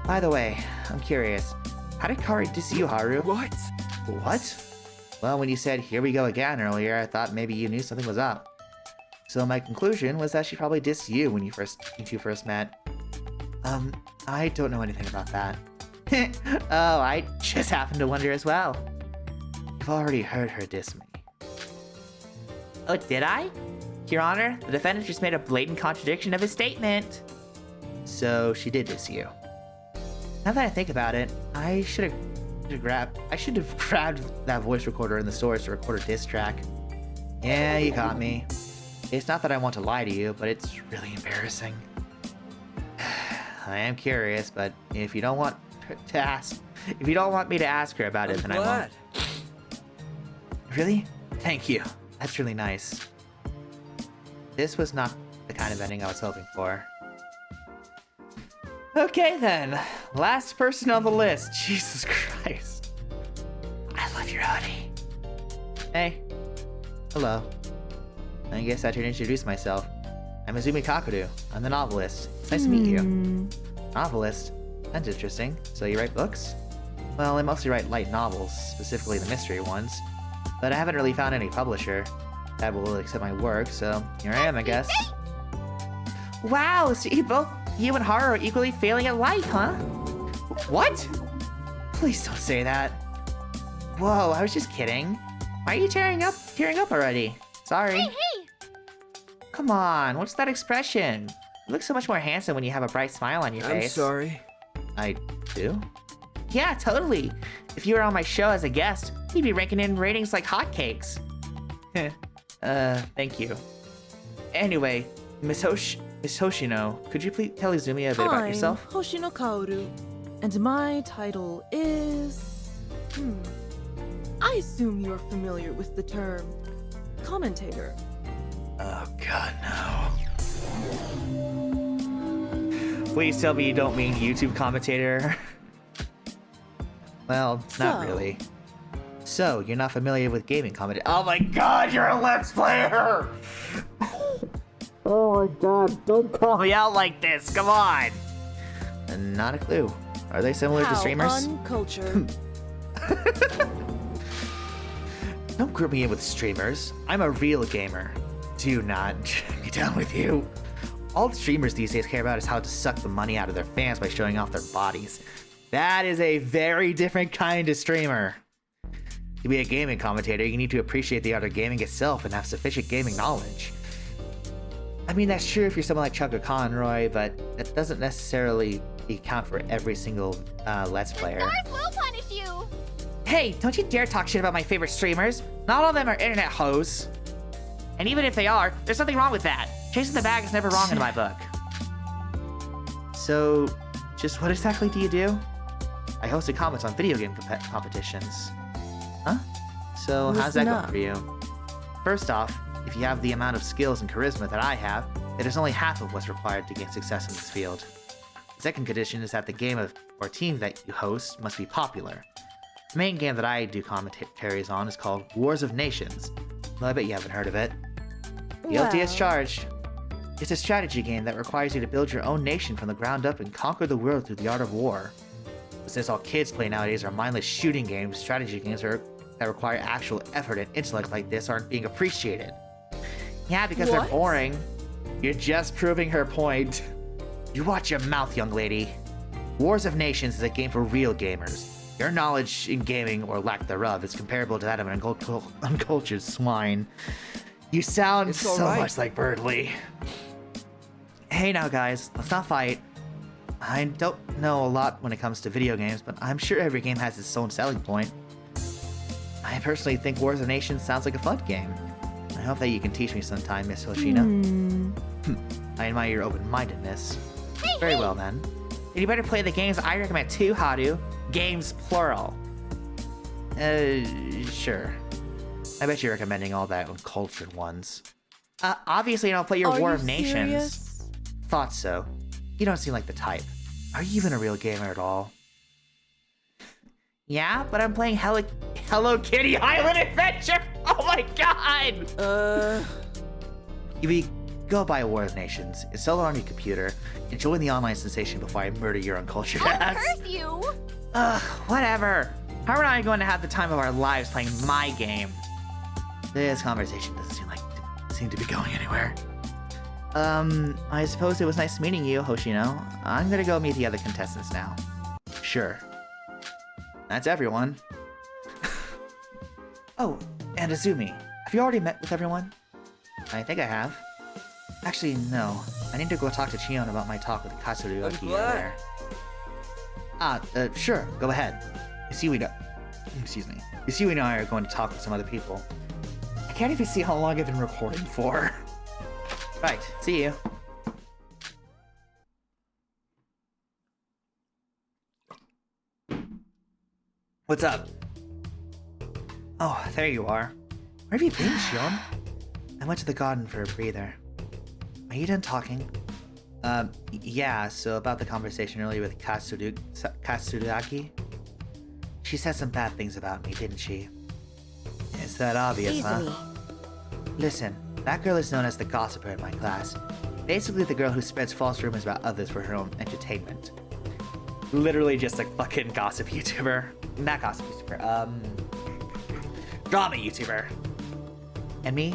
Speaker 2: By the way, I'm curious. How did Kari diss you, Haru?
Speaker 5: What?
Speaker 2: What? Well, when you said, "here we go again" earlier, I thought maybe you knew something was up. So my conclusion was that she probably dissed you when you two first met. I don't know anything about that.
Speaker 3: Oh, I just happened to wonder as well.
Speaker 2: You've already heard her diss me.
Speaker 3: Oh, did I? Your Honor, the defendant just made a blatant contradiction of his statement.
Speaker 2: So she did diss you.
Speaker 3: Now that I think about it,
Speaker 2: I should have grabbed that voice recorder in the stores to record a diss track. Yeah, you got me. It's not that I want to lie to you, but it's really embarrassing. I am curious, but if you don't want me to ask her about it, then I won't. Really? Thank you. That's really nice. This was not the kind of ending I was hoping for.
Speaker 1: Okay then. Last person on the list. Jesus Christ.
Speaker 2: I love your hoodie. Hey. Hello. I guess I should introduce myself. I'm Izumi Kakeru. I'm the novelist. It's nice to meet you. Novelist? That's interesting. So you write books? Well, I mostly write light novels, specifically the mystery ones. But I haven't really found any publisher that will accept my work, so here I am, I guess.
Speaker 3: wow, so you and Haru are equally failing at life, huh?
Speaker 2: What? Please don't say that.
Speaker 3: Whoa, I was just kidding. Why are you tearing up already? Sorry.
Speaker 6: Hey!
Speaker 3: Come on, what's that expression? You look so much more handsome when you have a bright smile on your face.
Speaker 5: I'm sorry.
Speaker 2: I do?
Speaker 3: Yeah, totally. If you were on my show as a guest, you'd be ranking in ratings like hotcakes.
Speaker 1: Thank you. Anyway, Miss Hoshino, could you please tell Izumi a bit about yourself?
Speaker 10: I'm Hoshino Kaoru, and my title is... I assume you're familiar with the term commentator.
Speaker 2: Oh god, no.
Speaker 1: Please tell me you don't mean YouTube commentator.
Speaker 2: Well, not really. So, you're not familiar with gaming commentator?
Speaker 1: Oh my god, you're a Let's Player! Oh my god, don't call me out like this, come on!
Speaker 2: Not a clue. Are they similar to streamers?
Speaker 10: Uncultured.
Speaker 2: Don't group me in with streamers. I'm a real gamer. Do not be down with you. All streamers these days care about is how to suck the money out of their fans by showing off their bodies. That is a very different kind of streamer. To be a gaming commentator, you need to appreciate the art of gaming itself and have sufficient gaming knowledge. I mean, that's true if you're someone like Chuck or Conroy, but that doesn't necessarily you count for every single Let's Player.
Speaker 6: Stars will punish you!
Speaker 3: Hey, don't you dare talk shit about my favorite streamers. Not all of them are internet hoes. And even if they are, there's something wrong with that. Chasing the bag is never wrong in my book.
Speaker 2: So, just what exactly do you do? I hosted comments on video game competitions. Huh? So, how's that going for you? First off, if you have the amount of skills and charisma that I have, it is only half of what's required to gain success in this field. The second condition is that the game or team that you host must be popular. The main game that I do commentaries on is called Wars of Nations. Well, I bet you haven't heard of it. Guilty as charged. It's a strategy game that requires you to build your own nation from the ground up and conquer the world through the art of war. Since all kids play nowadays are mindless shooting games, strategy games that require actual effort and intellect like this aren't being appreciated.
Speaker 3: Yeah, because they're boring.
Speaker 2: You're just proving her point. You watch your mouth, young lady. Wars of Nations is a game for real gamers. Your knowledge in gaming, or lack thereof, is comparable to that of an uncultured swine. You sound so much like Birdley. Hey now guys, let's not fight. I don't know a lot when it comes to video games, but I'm sure every game has its own selling point. I personally think Wars of Nations sounds like a fun game. I hope that you can teach me sometime, Miss Hoshina. I admire your open-mindedness. Very well then.
Speaker 3: And you better play the games I recommend too, Haru. Games plural.
Speaker 2: Sure. I bet you're recommending all that uncultured ones.
Speaker 3: Obviously I don't play your War of Nations.
Speaker 10: Serious?
Speaker 2: Thought so. You don't seem like the type. Are you even a real gamer at all?
Speaker 3: Yeah, but I'm playing Hello Kitty Island Adventure! Oh my god!
Speaker 2: You go buy War of Nations, install it on your computer, and join the online sensation before I murder your uncultured ass.
Speaker 6: I'll curse you!
Speaker 3: Ugh, whatever. How are I going to have the time of our lives playing my game?
Speaker 2: This conversation doesn't seem to be going anywhere. I suppose it was nice meeting you, Hoshino. I'm gonna go meet the other contestants now. Sure. That's everyone. Oh, and Azumi. Have you already met with everyone? I think I have. Actually, no. I need to go talk to Chion about my talk with Katsuruoki earlier. Sure. Go ahead. Excuse me. Yusui and I are going to talk with some other people. I can't even see how long I've been recording for. Right. See you. What's up? Oh, there you are. Where have you been, Shion? I went to the garden for a breather. Are you done talking? Yeah, so about the conversation earlier with Katsuraki? She said some bad things about me, didn't she? It's that obvious, huh? Listen, that girl is known as the gossiper in my class. Basically the girl who spreads false rumors about others for her own entertainment. Literally just a fucking gossip YouTuber. Not gossip YouTuber, drama YouTuber. And me?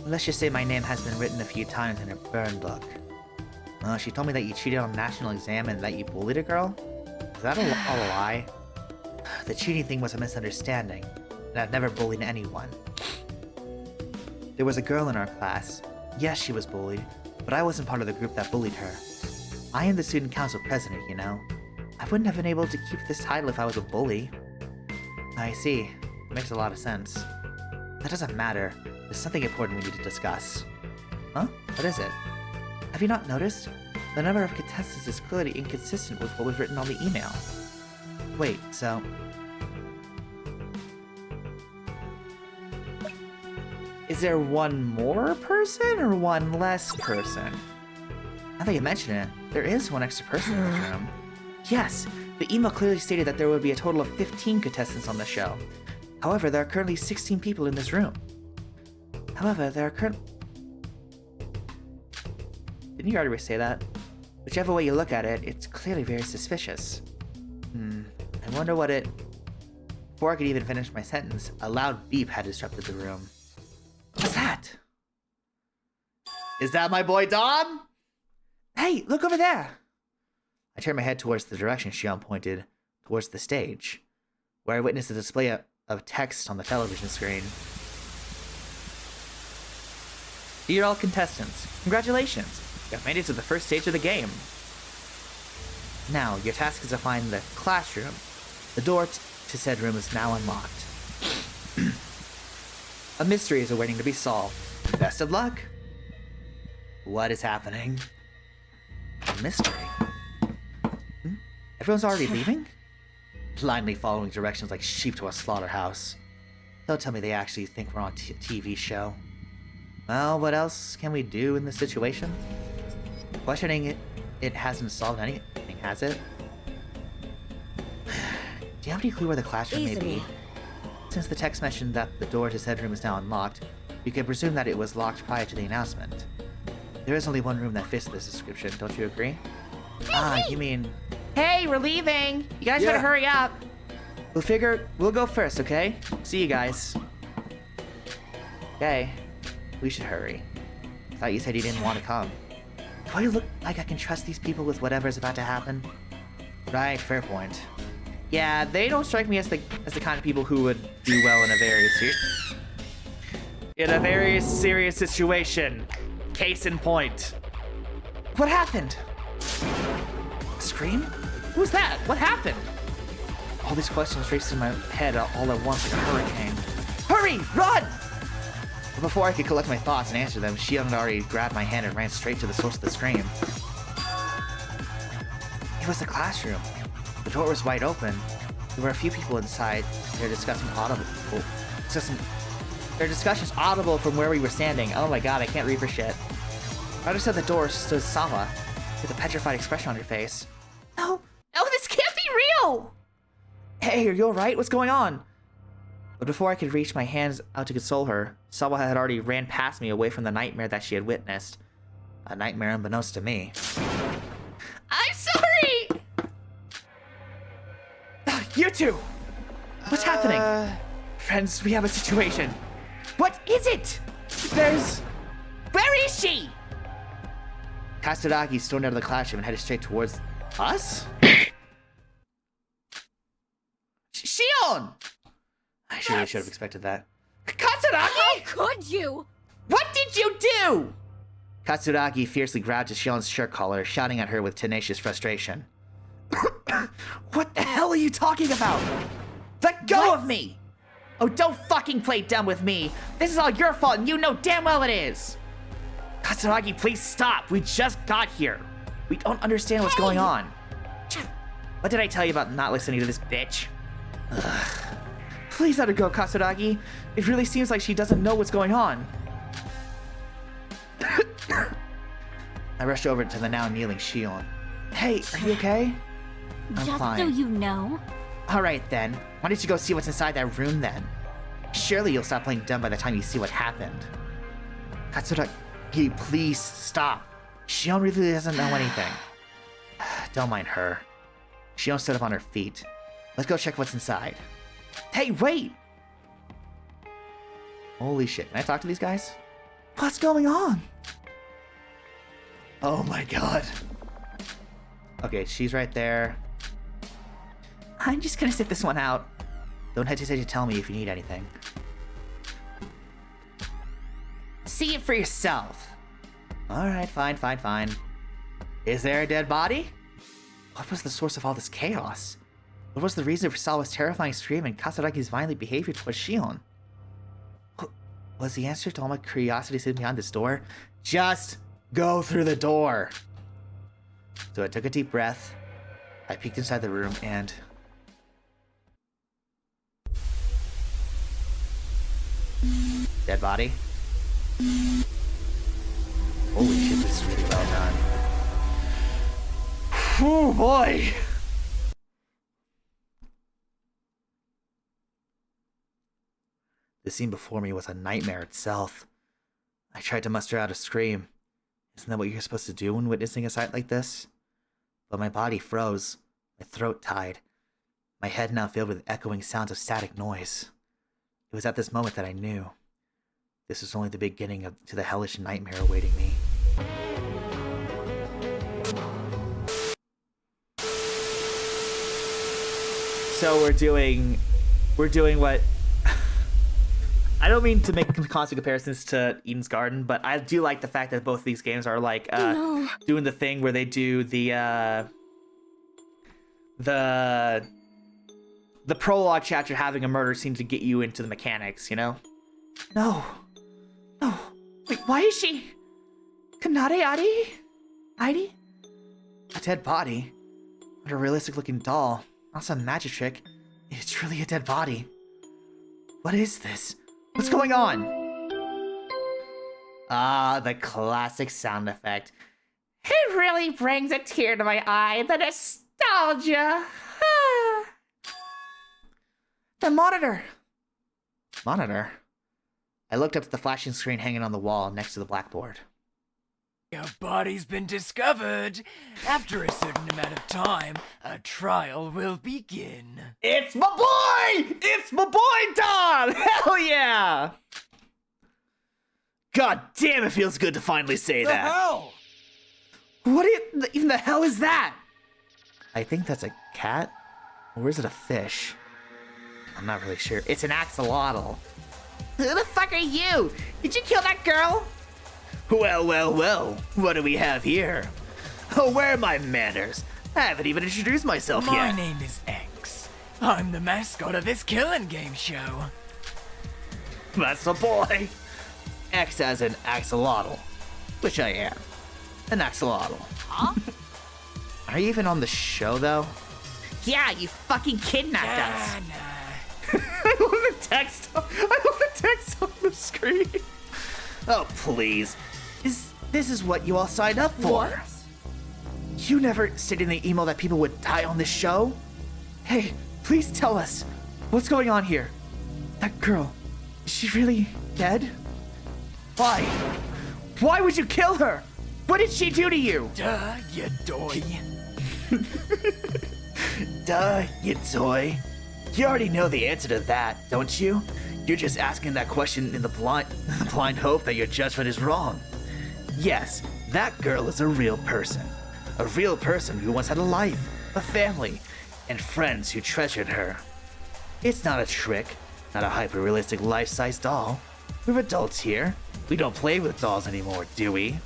Speaker 2: Let's just say my name has been written a few times in her burn book. She told me that you cheated on the national exam and that you bullied a girl? Is that all a lie? The cheating thing was a misunderstanding, and I've never bullied anyone. There was a girl in our class. Yes, she was bullied, but I wasn't part of the group that bullied her. I am the student council president, you know. I wouldn't have been able to keep this title if I was a bully. I see. Makes a lot of sense. That doesn't matter. There's something important we need to discuss. Huh? What is it? Have you not noticed? The number of contestants is clearly inconsistent with what was written on the email. Wait, so... Is there one more person or one less person? Now that you mention it, there is one extra person in this room. Yes, the email clearly stated that there would be a total of 15 contestants on the show. However, there are currently 16 people in this room. However, there are Didn't you already say that? Whichever way you look at it, it's clearly very suspicious. I wonder what it... Before I could even finish my sentence, a loud beep had disrupted the room. What's that? Is that my boy Dom? Hey, look over there! I turned my head towards the direction Shion pointed, towards the stage, where I witnessed a display of text on the television screen. Dear all contestants, congratulations! You have made it to the first stage of the game. Now, your task is to find the classroom. The door to said room is now unlocked. A mystery is awaiting to be solved. Best of luck. What is happening? A mystery? Everyone's already leaving? Blindly following directions like sheep to a slaughterhouse. Don't tell me they actually think we're on a TV show. Well, what else can we do in this situation? Questioning it hasn't solved anything, has it? Do you have any clue where the classroom may be? Since the text mentioned that the door to said room is now unlocked, you can presume that it was locked prior to the announcement. There is only one room that fits this description, don't you agree? You mean...
Speaker 3: Hey, we're leaving. You guys better hurry up.
Speaker 2: We'll go first, okay? See you guys. Okay. We should hurry. I thought you said you didn't want to come. Do I look like I can trust these people with whatever's about to happen? Right, fair point.
Speaker 1: Yeah, they don't strike me as the kind of people who would do well in a very serious situation. Case in point.
Speaker 3: What happened?
Speaker 2: A scream?
Speaker 1: Who's that? What happened?
Speaker 2: All these questions raced in my head all at once like a hurricane.
Speaker 3: Hurry! Run!
Speaker 2: But before I could collect my thoughts and answer them, Shion had already grabbed my hand and ran straight to the source of the scream. It was the classroom. The door was wide open. There were a few people inside. Their discussions audible from where we were standing. Oh my god, I can't read for shit. Right outside the door stood Sawa, with a petrified expression on her face.
Speaker 3: No, this can't be real!
Speaker 2: Hey, are you alright? What's going on? But before I could reach my hands out to console her, Sawa had already ran past me away from the nightmare that she had witnessed. A nightmare unbeknownst to me.
Speaker 3: I'm sorry!
Speaker 2: You two! What's happening? Friends, we have a situation.
Speaker 3: What is it? Where is she?
Speaker 2: Katsuragi stormed out of the classroom and headed straight towards us?
Speaker 3: Shion!
Speaker 2: I surely should have expected that.
Speaker 3: Katsuragi?
Speaker 4: How could you?
Speaker 3: What did you do?
Speaker 2: Katsuragi fiercely grabbed Shion's shirt collar, shouting at her with tenacious frustration.
Speaker 3: What the hell are you talking about? Let go of me! Oh, don't fucking play dumb with me. This is all your fault and you know damn well it is.
Speaker 1: Katsuragi, please stop. We just got here.
Speaker 2: We don't understand what's going on.
Speaker 1: What did I tell you about not listening to this bitch?
Speaker 3: Please let her go, Katsuragi. It really seems like she doesn't know what's going on.
Speaker 2: I rushed over to the now kneeling Shion. Hey, are you okay?
Speaker 4: Just
Speaker 2: fine.
Speaker 4: so you know.
Speaker 2: Alright then. Why don't you go see what's inside that room then? Surely you'll stop playing dumb by the time you see what happened. Katsuragi, please stop. Shion really doesn't know anything. Don't mind her. Shion stood up on her feet. Let's go check what's inside.
Speaker 3: Hey, wait!
Speaker 2: Holy shit, can I talk to these guys?
Speaker 3: What's going on?
Speaker 2: Oh my god. Okay, she's right there.
Speaker 3: I'm just gonna sit this one out.
Speaker 2: Don't hesitate to tell me if you need anything.
Speaker 3: See it for yourself.
Speaker 2: Alright, fine. Is there a dead body? What was the source of all this chaos? What was the reason for Sawa's terrifying scream and Katsuragi's violent behavior towards Shion? Was the answer to all my curiosity sitting behind this door? Just go through the door! So I took a deep breath, I peeked inside the room, and... dead body? Holy shit, this is really well done. Oh boy! The scene before me was a nightmare itself. I tried to muster out a scream. Isn't that what you're supposed to do when witnessing a sight like this? But my body froze, my throat tied, my head now filled with echoing sounds of static noise. It was at this moment that I knew. This was only the beginning to the hellish nightmare awaiting me.
Speaker 1: So we're doing what... I don't mean to make constant comparisons to Eden's Garden, but I do like the fact that both of these games are like doing the thing where they do the the prologue chapter having a murder seems to get you into the mechanics, you know?
Speaker 3: No. No. Wait, why is she? Kanade Adi?
Speaker 2: A dead body? What a realistic looking doll. Not some magic trick. It's really a dead body. What is this? What's going on? Ah, the classic sound effect.
Speaker 3: It really brings a tear to my eye, the nostalgia. The monitor.
Speaker 2: Monitor? I looked up at the flashing screen hanging on the wall next to the blackboard.
Speaker 5: Your body's been discovered. After a certain amount of time, a trial will begin.
Speaker 1: It's my boy! It's my boy, Don! Hell yeah! God damn, it feels good to finally say
Speaker 5: The
Speaker 1: that.
Speaker 5: hell?
Speaker 1: What even the hell is that?
Speaker 2: I think that's a cat? Or is it a fish? I'm not really sure. It's an axolotl.
Speaker 3: Who the fuck are you? Did you kill that girl?
Speaker 1: Well, what do we have here? Oh, where are my manners? I haven't even introduced myself
Speaker 5: My
Speaker 1: yet.
Speaker 5: name is X. I'm the mascot of this killing game show.
Speaker 1: That's the boy. X as an axolotl, which I am. An axolotl.
Speaker 3: Huh?
Speaker 2: Are you even on the show, though?
Speaker 3: Yeah, you fucking kidnapped us.
Speaker 5: Nah.
Speaker 1: I love the text. I love the text on the screen. Oh, please. This is what you all signed up for.
Speaker 10: What?
Speaker 2: You never stated in the email that people would die on this show?
Speaker 1: Hey, please tell us. What's going on here? That girl, is she really dead? Why? Why would you kill her? What did she do to you?
Speaker 5: Duh, you doy.
Speaker 2: Duh, you toy. You already know the answer to that, don't you? You're just asking that question in the blind hope that your judgment is wrong. Yes, that girl is a real person. A real person who once had a life, a family, and friends who treasured her. It's not a trick, not a hyper-realistic life-size doll. We're adults here. We don't play with dolls anymore, do we?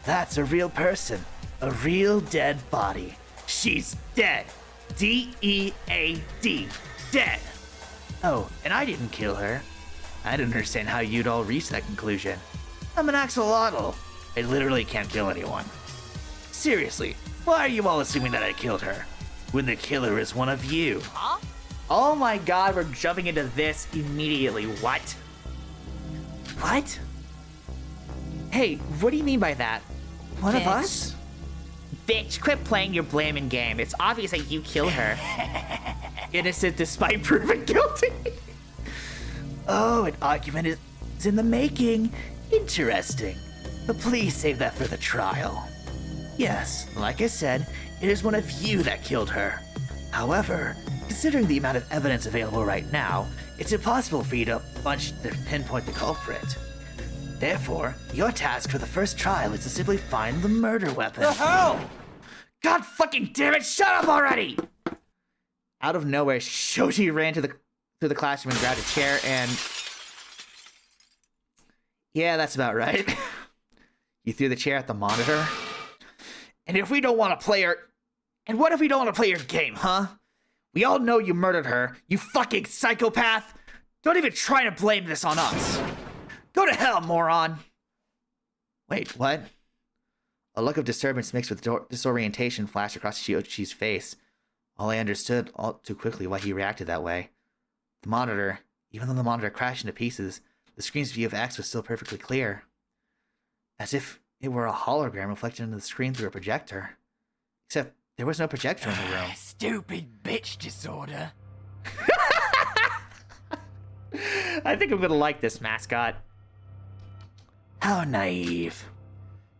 Speaker 2: That's a real person. A real dead body. She's dead. D-E-A-D. Dead. Oh, and I didn't kill her. I didn't understand how you'd all reach that conclusion. I'm an axolotl. I literally can't kill anyone. Seriously, why are you all assuming that I killed her? When the killer is one of you.
Speaker 3: Huh? Oh my god, we're jumping into this immediately. What?
Speaker 2: What?
Speaker 1: Hey, what do you mean by that?
Speaker 2: One of
Speaker 3: Bitch.
Speaker 2: us?
Speaker 3: Bitch, quit playing your blaming game. It's obvious that you killed her.
Speaker 1: Innocent despite proven guilty.
Speaker 2: Oh, an argument is in the making. Interesting. But please save that for the trial. Yes, like I said, it is one of you that killed her. However, considering the amount of evidence available right now, it's impossible for you to pinpoint the culprit. Therefore, your task for the first trial is to simply find the murder weapon.
Speaker 5: The hell?
Speaker 1: God fucking damn it, shut up already! Out of nowhere, Shoji ran to the classroom and grabbed a chair and... Yeah, that's about right. You threw the chair at the monitor? And if we don't want to play her... And what if we don't want to play your game, huh? We all know you murdered her, you fucking psychopath! Don't even try to blame this on us! Go to hell, moron! Wait, what? A look of disturbance mixed with disorientation flashed across Shiochi's face. All I understood all too quickly why he reacted that way. The monitor, even though the monitor crashed into pieces, the screen's view of X was still perfectly clear. As if it were a hologram reflected into the screen through a projector. Except there was no projector in the room.
Speaker 5: Stupid bitch disorder.
Speaker 1: I think I'm gonna like this mascot.
Speaker 2: How naive.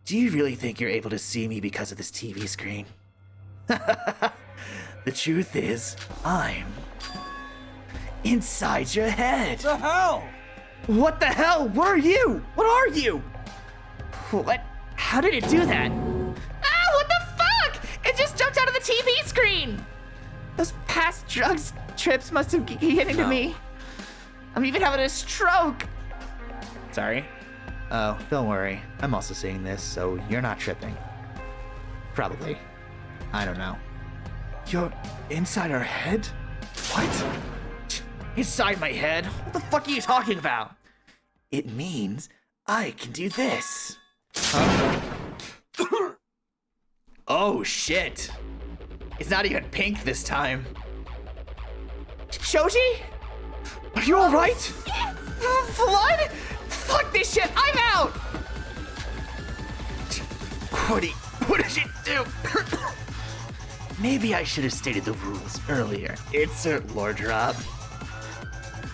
Speaker 2: Do you really think you're able to see me because of this TV screen? The truth is, I'm inside your head.
Speaker 5: The hell?
Speaker 1: What the hell? What are you? What are you? What? How did it do that?
Speaker 3: Ah, what the fuck? It just jumped out of the TV screen. Those past drugs trips must have getting into me. I'm even having a stroke.
Speaker 1: Sorry.
Speaker 2: Oh, don't worry. I'm also seeing this, so you're not tripping. Probably. I don't know. You're inside our head? What?
Speaker 1: Inside my head? What the fuck are you talking about?
Speaker 2: It means I can do this.
Speaker 1: Oh shit. It's not even pink this time. Shoji? Are you alright? Blood? Fuck this shit, I'm out! What did you do?
Speaker 2: Maybe I should have stated the rules earlier. Insert lore drop.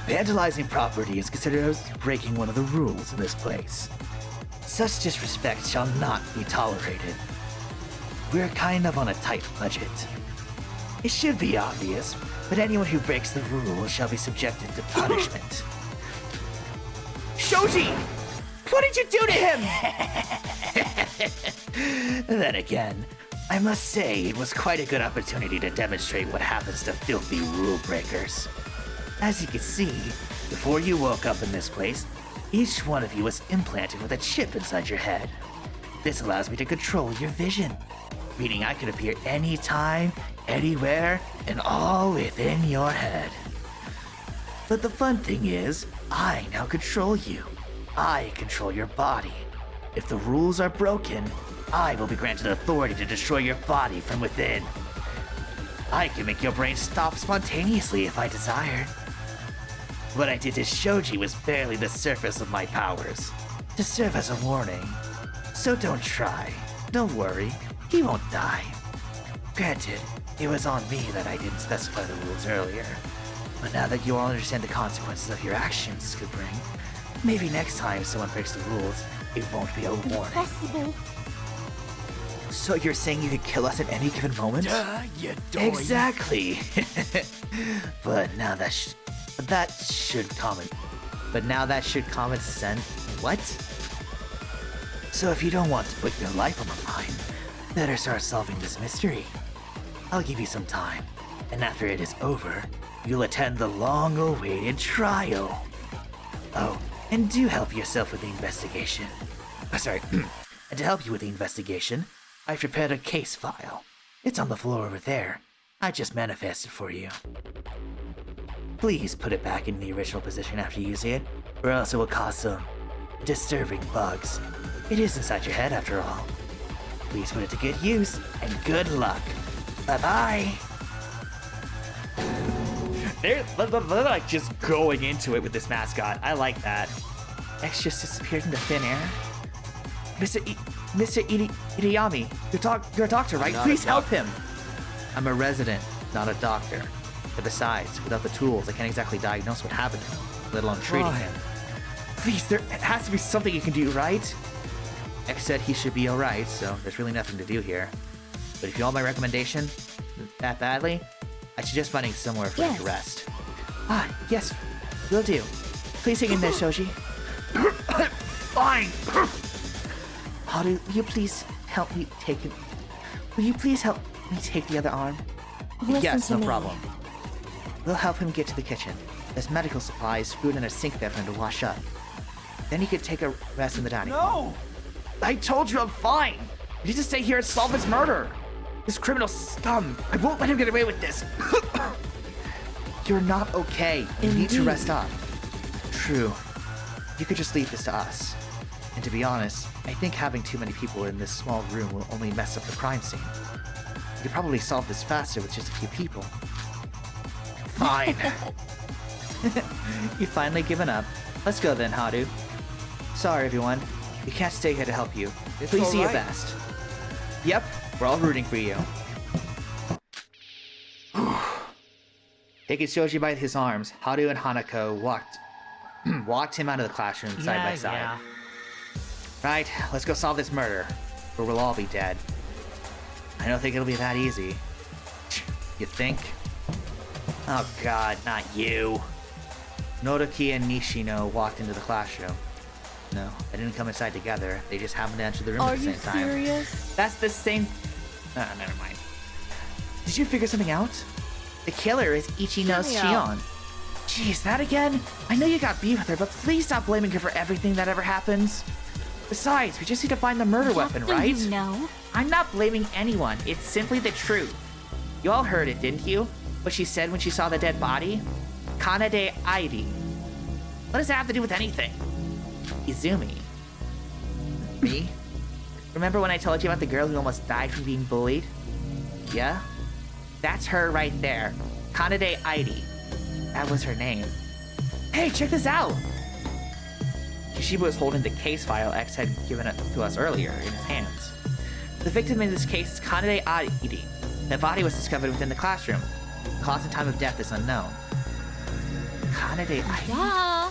Speaker 2: Vandalizing property is considered as breaking one of the rules in this place. Such disrespect shall not be tolerated. We're kind of on a tight budget. It should be obvious, but anyone who breaks the rules shall be subjected to punishment.
Speaker 1: Shoji! What did you do to him?
Speaker 2: Then again, I must say it was quite a good opportunity to demonstrate what happens to filthy rule breakers. As you can see, before you woke up in this place, each one of you was implanted with a chip inside your head. This allows me to control your vision, meaning I can appear anytime, anywhere, and all within your head. But the fun thing is, I now control you. I control your body. If the rules are broken, I will be granted authority to destroy your body from within. I can make your brain stop spontaneously if I desired. What I did to Shoji was barely the surface of my powers, to serve as a warning. So don't try. Don't worry, he won't die. Granted, it was on me that I didn't specify the rules earlier. But now that you all understand the consequences of your actions could bring, maybe next time someone breaks the rules, it won't be a warning.
Speaker 10: Impossible.
Speaker 2: So you're saying you could kill us at any given moment?
Speaker 5: You doy.
Speaker 2: Exactly. But now that should common sense. What? So if you don't want to put your life on the line, better start solving this mystery. I'll give you some time, and after it is over, you'll attend the long-awaited trial. Oh, and do help yourself with the investigation. And to help you with the investigation, I've prepared a case file. It's on the floor over there. I just manifested for you. Please put it back in the original position after using it, or else it will cause some disturbing bugs. It is inside your head after all. Please put it to good use, and good luck. Bye-bye.
Speaker 1: They're like just going into it with this mascot. I like that.
Speaker 3: X just disappeared into thin air. Mr. Iriyami, you're a doctor, right? Please help him.
Speaker 2: I'm a resident, not a doctor. But besides, without the tools, I can't exactly diagnose what happened to him, let alone treating him.
Speaker 3: Please, there has to be something you can do, right?
Speaker 2: X said he should be alright, so there's really nothing to do here. But if you want my recommendation that badly, I suggest finding somewhere for him to rest.
Speaker 3: Ah, yes, will do. Please hang in there, Shoji.
Speaker 1: Fine.
Speaker 3: Haru, will you please help me take it? Will you please help me take the other arm?
Speaker 4: Listen
Speaker 2: Yes,
Speaker 4: to
Speaker 2: no
Speaker 4: me.
Speaker 2: problem.
Speaker 3: We'll help him get to the kitchen. There's medical supplies, food, and a sink there for him to wash up. Then he could take a rest in the dining room.
Speaker 1: No! I told you I'm fine. You need to stay here and solve his murder. This criminal scum. I won't let him get away with this.
Speaker 3: You're not okay. You need to
Speaker 4: Indeed.
Speaker 3: rest up. True. You could just leave this to us. And to be honest, I think having too many people in this small room will only mess up the crime scene. You could probably solve this faster with just a few people.
Speaker 1: Fine.
Speaker 3: You've finally given up. Let's go then, Haru. Sorry, everyone. We can't stay here to help you. Please do your best. Yep, we're all rooting for you. Taking Shoji by his arms, Haru and Hanako walked him out of the classroom side by side.
Speaker 5: Yeah.
Speaker 3: Right, let's go solve this murder, or we'll all be dead. I don't think it'll be that easy. You think? Oh god, not you. Nodoki and Nishino walked into the classroom. No, they didn't come inside together. They just happened to enter the room
Speaker 10: Are
Speaker 3: at the
Speaker 10: you
Speaker 3: same time.
Speaker 10: serious?
Speaker 3: That's the same... never mind. Did you figure something out? The killer is Ichino's
Speaker 10: Hear me out.
Speaker 3: Shion. Jeez, that again? I know you got beef with her, but please stop blaming her for everything that ever happens. Besides, we just need to find the murder weapon,
Speaker 6: Do
Speaker 3: right?
Speaker 6: you know?
Speaker 3: I'm not blaming anyone. It's simply the truth. You all heard it, didn't you? What she said when she saw the dead body? Kanade Airi. What does that have to do with anything? Izumi.
Speaker 2: Me?
Speaker 3: Remember when I told you about the girl who almost died from being bullied?
Speaker 2: Yeah?
Speaker 3: That's her right there. Kanade Airi. That was her name. Hey, check this out! Kishiba was holding the case file X had given it to us earlier in his hands. The victim in this case is Kanade Airi. The body was discovered within the classroom. The cause and time of death is unknown. Kanade Airi?
Speaker 4: Yeah.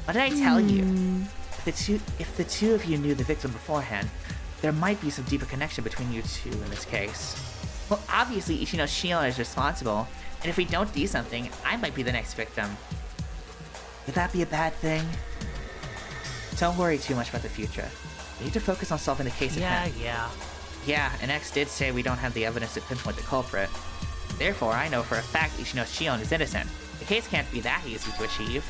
Speaker 3: What did I tell you? If the two of you knew the victim beforehand, there might be some deeper connection between you two in this case. Well, obviously Ichino Shion is responsible, and if we don't do something, I might be the next victim. Would that be a bad thing? Don't worry too much about the future. We need to focus on solving the case at hand. Yeah, and X did say we don't have the evidence to pinpoint the culprit. Therefore, I know for a fact Ichino Shion is innocent. The case can't be that easy to achieve.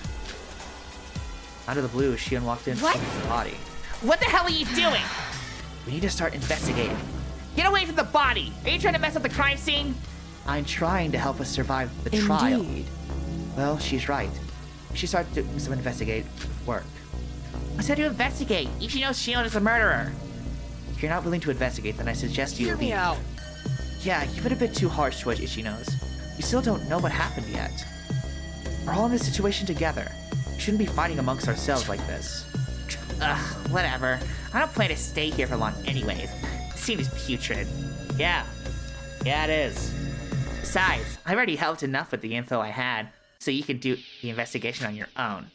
Speaker 3: Out of the blue, Shion walked in
Speaker 4: What?
Speaker 3: with the body. What the hell are you doing? We need to start investigating. Get away from the body! Are you trying to mess up the crime scene? I'm trying to help us survive the trial.
Speaker 10: Indeed.
Speaker 3: Well, she's right. We should start doing some investigative work. What's there to investigate? Ichino Shion is a murderer. If you're not willing to investigate, then I suggest you
Speaker 7: Hear me
Speaker 3: leave.
Speaker 7: out.
Speaker 3: Yeah, you've been a bit too harsh towards Ichino's. We still don't know what happened yet. We're all in this situation together. We shouldn't be fighting amongst ourselves like this. Ugh, whatever. I don't plan to stay here for long anyways. The scene is putrid. Yeah, it is. Besides, I've already helped enough with the info I had, so you can do the investigation on your own.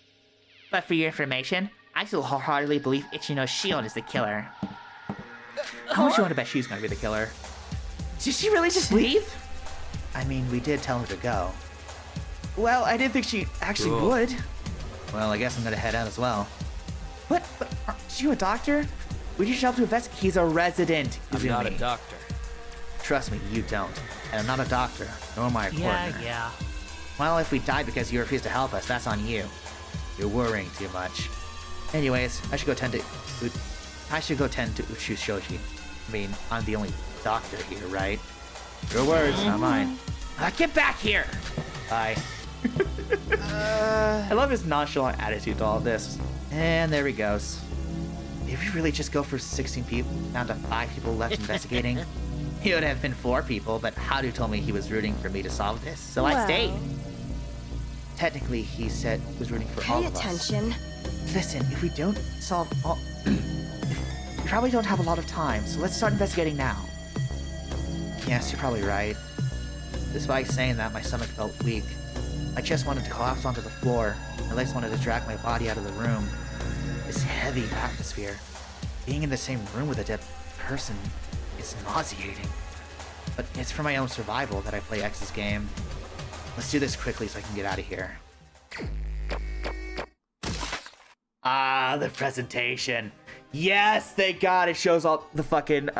Speaker 3: But for your information, I still wholeheartedly believe Ichino Shion is the killer. How much you want to bet she's gonna be the killer? Did she really just leave?
Speaker 2: I mean, we did tell her to go.
Speaker 3: Well, I didn't think she actually
Speaker 5: Cool.
Speaker 3: would.
Speaker 2: Well, I guess I'm gonna head out as well.
Speaker 3: What? But aren't you a doctor? We need your help to investigate. He's a resident.
Speaker 5: I'm not a
Speaker 3: Izumi.
Speaker 5: doctor.
Speaker 2: Trust me, you don't. And I'm not a doctor, nor am I a coroner.
Speaker 5: Yeah.
Speaker 2: Well, if we died because you refused to help us, that's on you. You're worrying too much. Anyways, I should go tend to Uchu Shoji. I mean, I'm the only doctor here, right? Your words, not mine.
Speaker 3: Get back here!
Speaker 2: Bye.
Speaker 3: I love his nonchalant attitude to all this.
Speaker 2: And there he goes. Did we really just go for 16 people down to 5 people left investigating? It would have been 4 people, but Haru told me he was rooting for me to solve this, so I
Speaker 4: Well.
Speaker 2: stayed. Technically, he said he was rooting for all
Speaker 4: Pay
Speaker 2: of us.
Speaker 4: attention.
Speaker 3: Listen, if we don't solve all... we probably don't have a lot of time, so let's start investigating now.
Speaker 2: Yes, you're probably right. Despite saying that, my stomach felt weak. My chest wanted to collapse onto the floor. My legs wanted to drag my body out of the room. This heavy atmosphere. Being in the same room with a dead person is nauseating. But it's for my own survival that I play X's game. Let's do this quickly so I can get out of here.
Speaker 3: Ah, the presentation. Yes, thank God it shows all the fucking,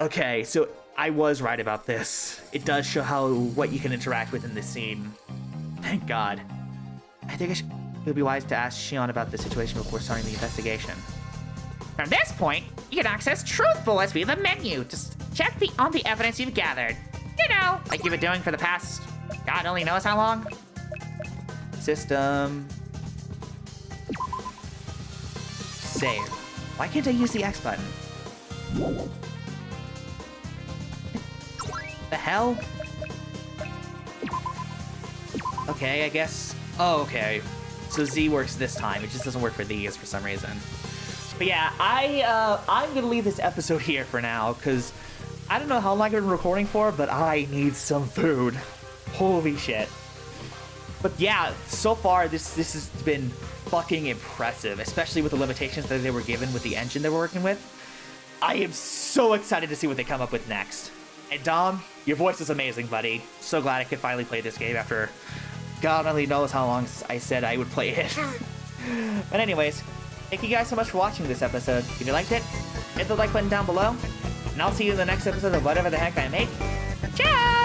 Speaker 3: Okay, so I was right about this. It does show what you can interact with in this scene. Thank God. I think it would be wise to ask Shion about the situation before starting the investigation. From this point, you can access truth bullets via the menu. Just check on the evidence you've gathered. You know, like you've been doing for the past God only knows how long. System. Save. Why can't I use the X button? The hell? Okay, I guess. Oh, okay. So Z works this time. It just doesn't work for these for some reason. But yeah, I'm gonna leave this episode here for now because I don't know how long I've been recording for, but I need some food. Holy shit. But yeah, so far this has been fucking impressive, especially with the limitations that they were given with the engine they were working with. I am so excited to see what they come up with next. And Dom, your voice is amazing, buddy. So glad I could finally play this game after God only knows how long I said I would play it. But anyways, thank you guys so much for watching this episode. If you liked it, hit the like button down below. And I'll see you in the next episode of whatever the heck I make. Ciao!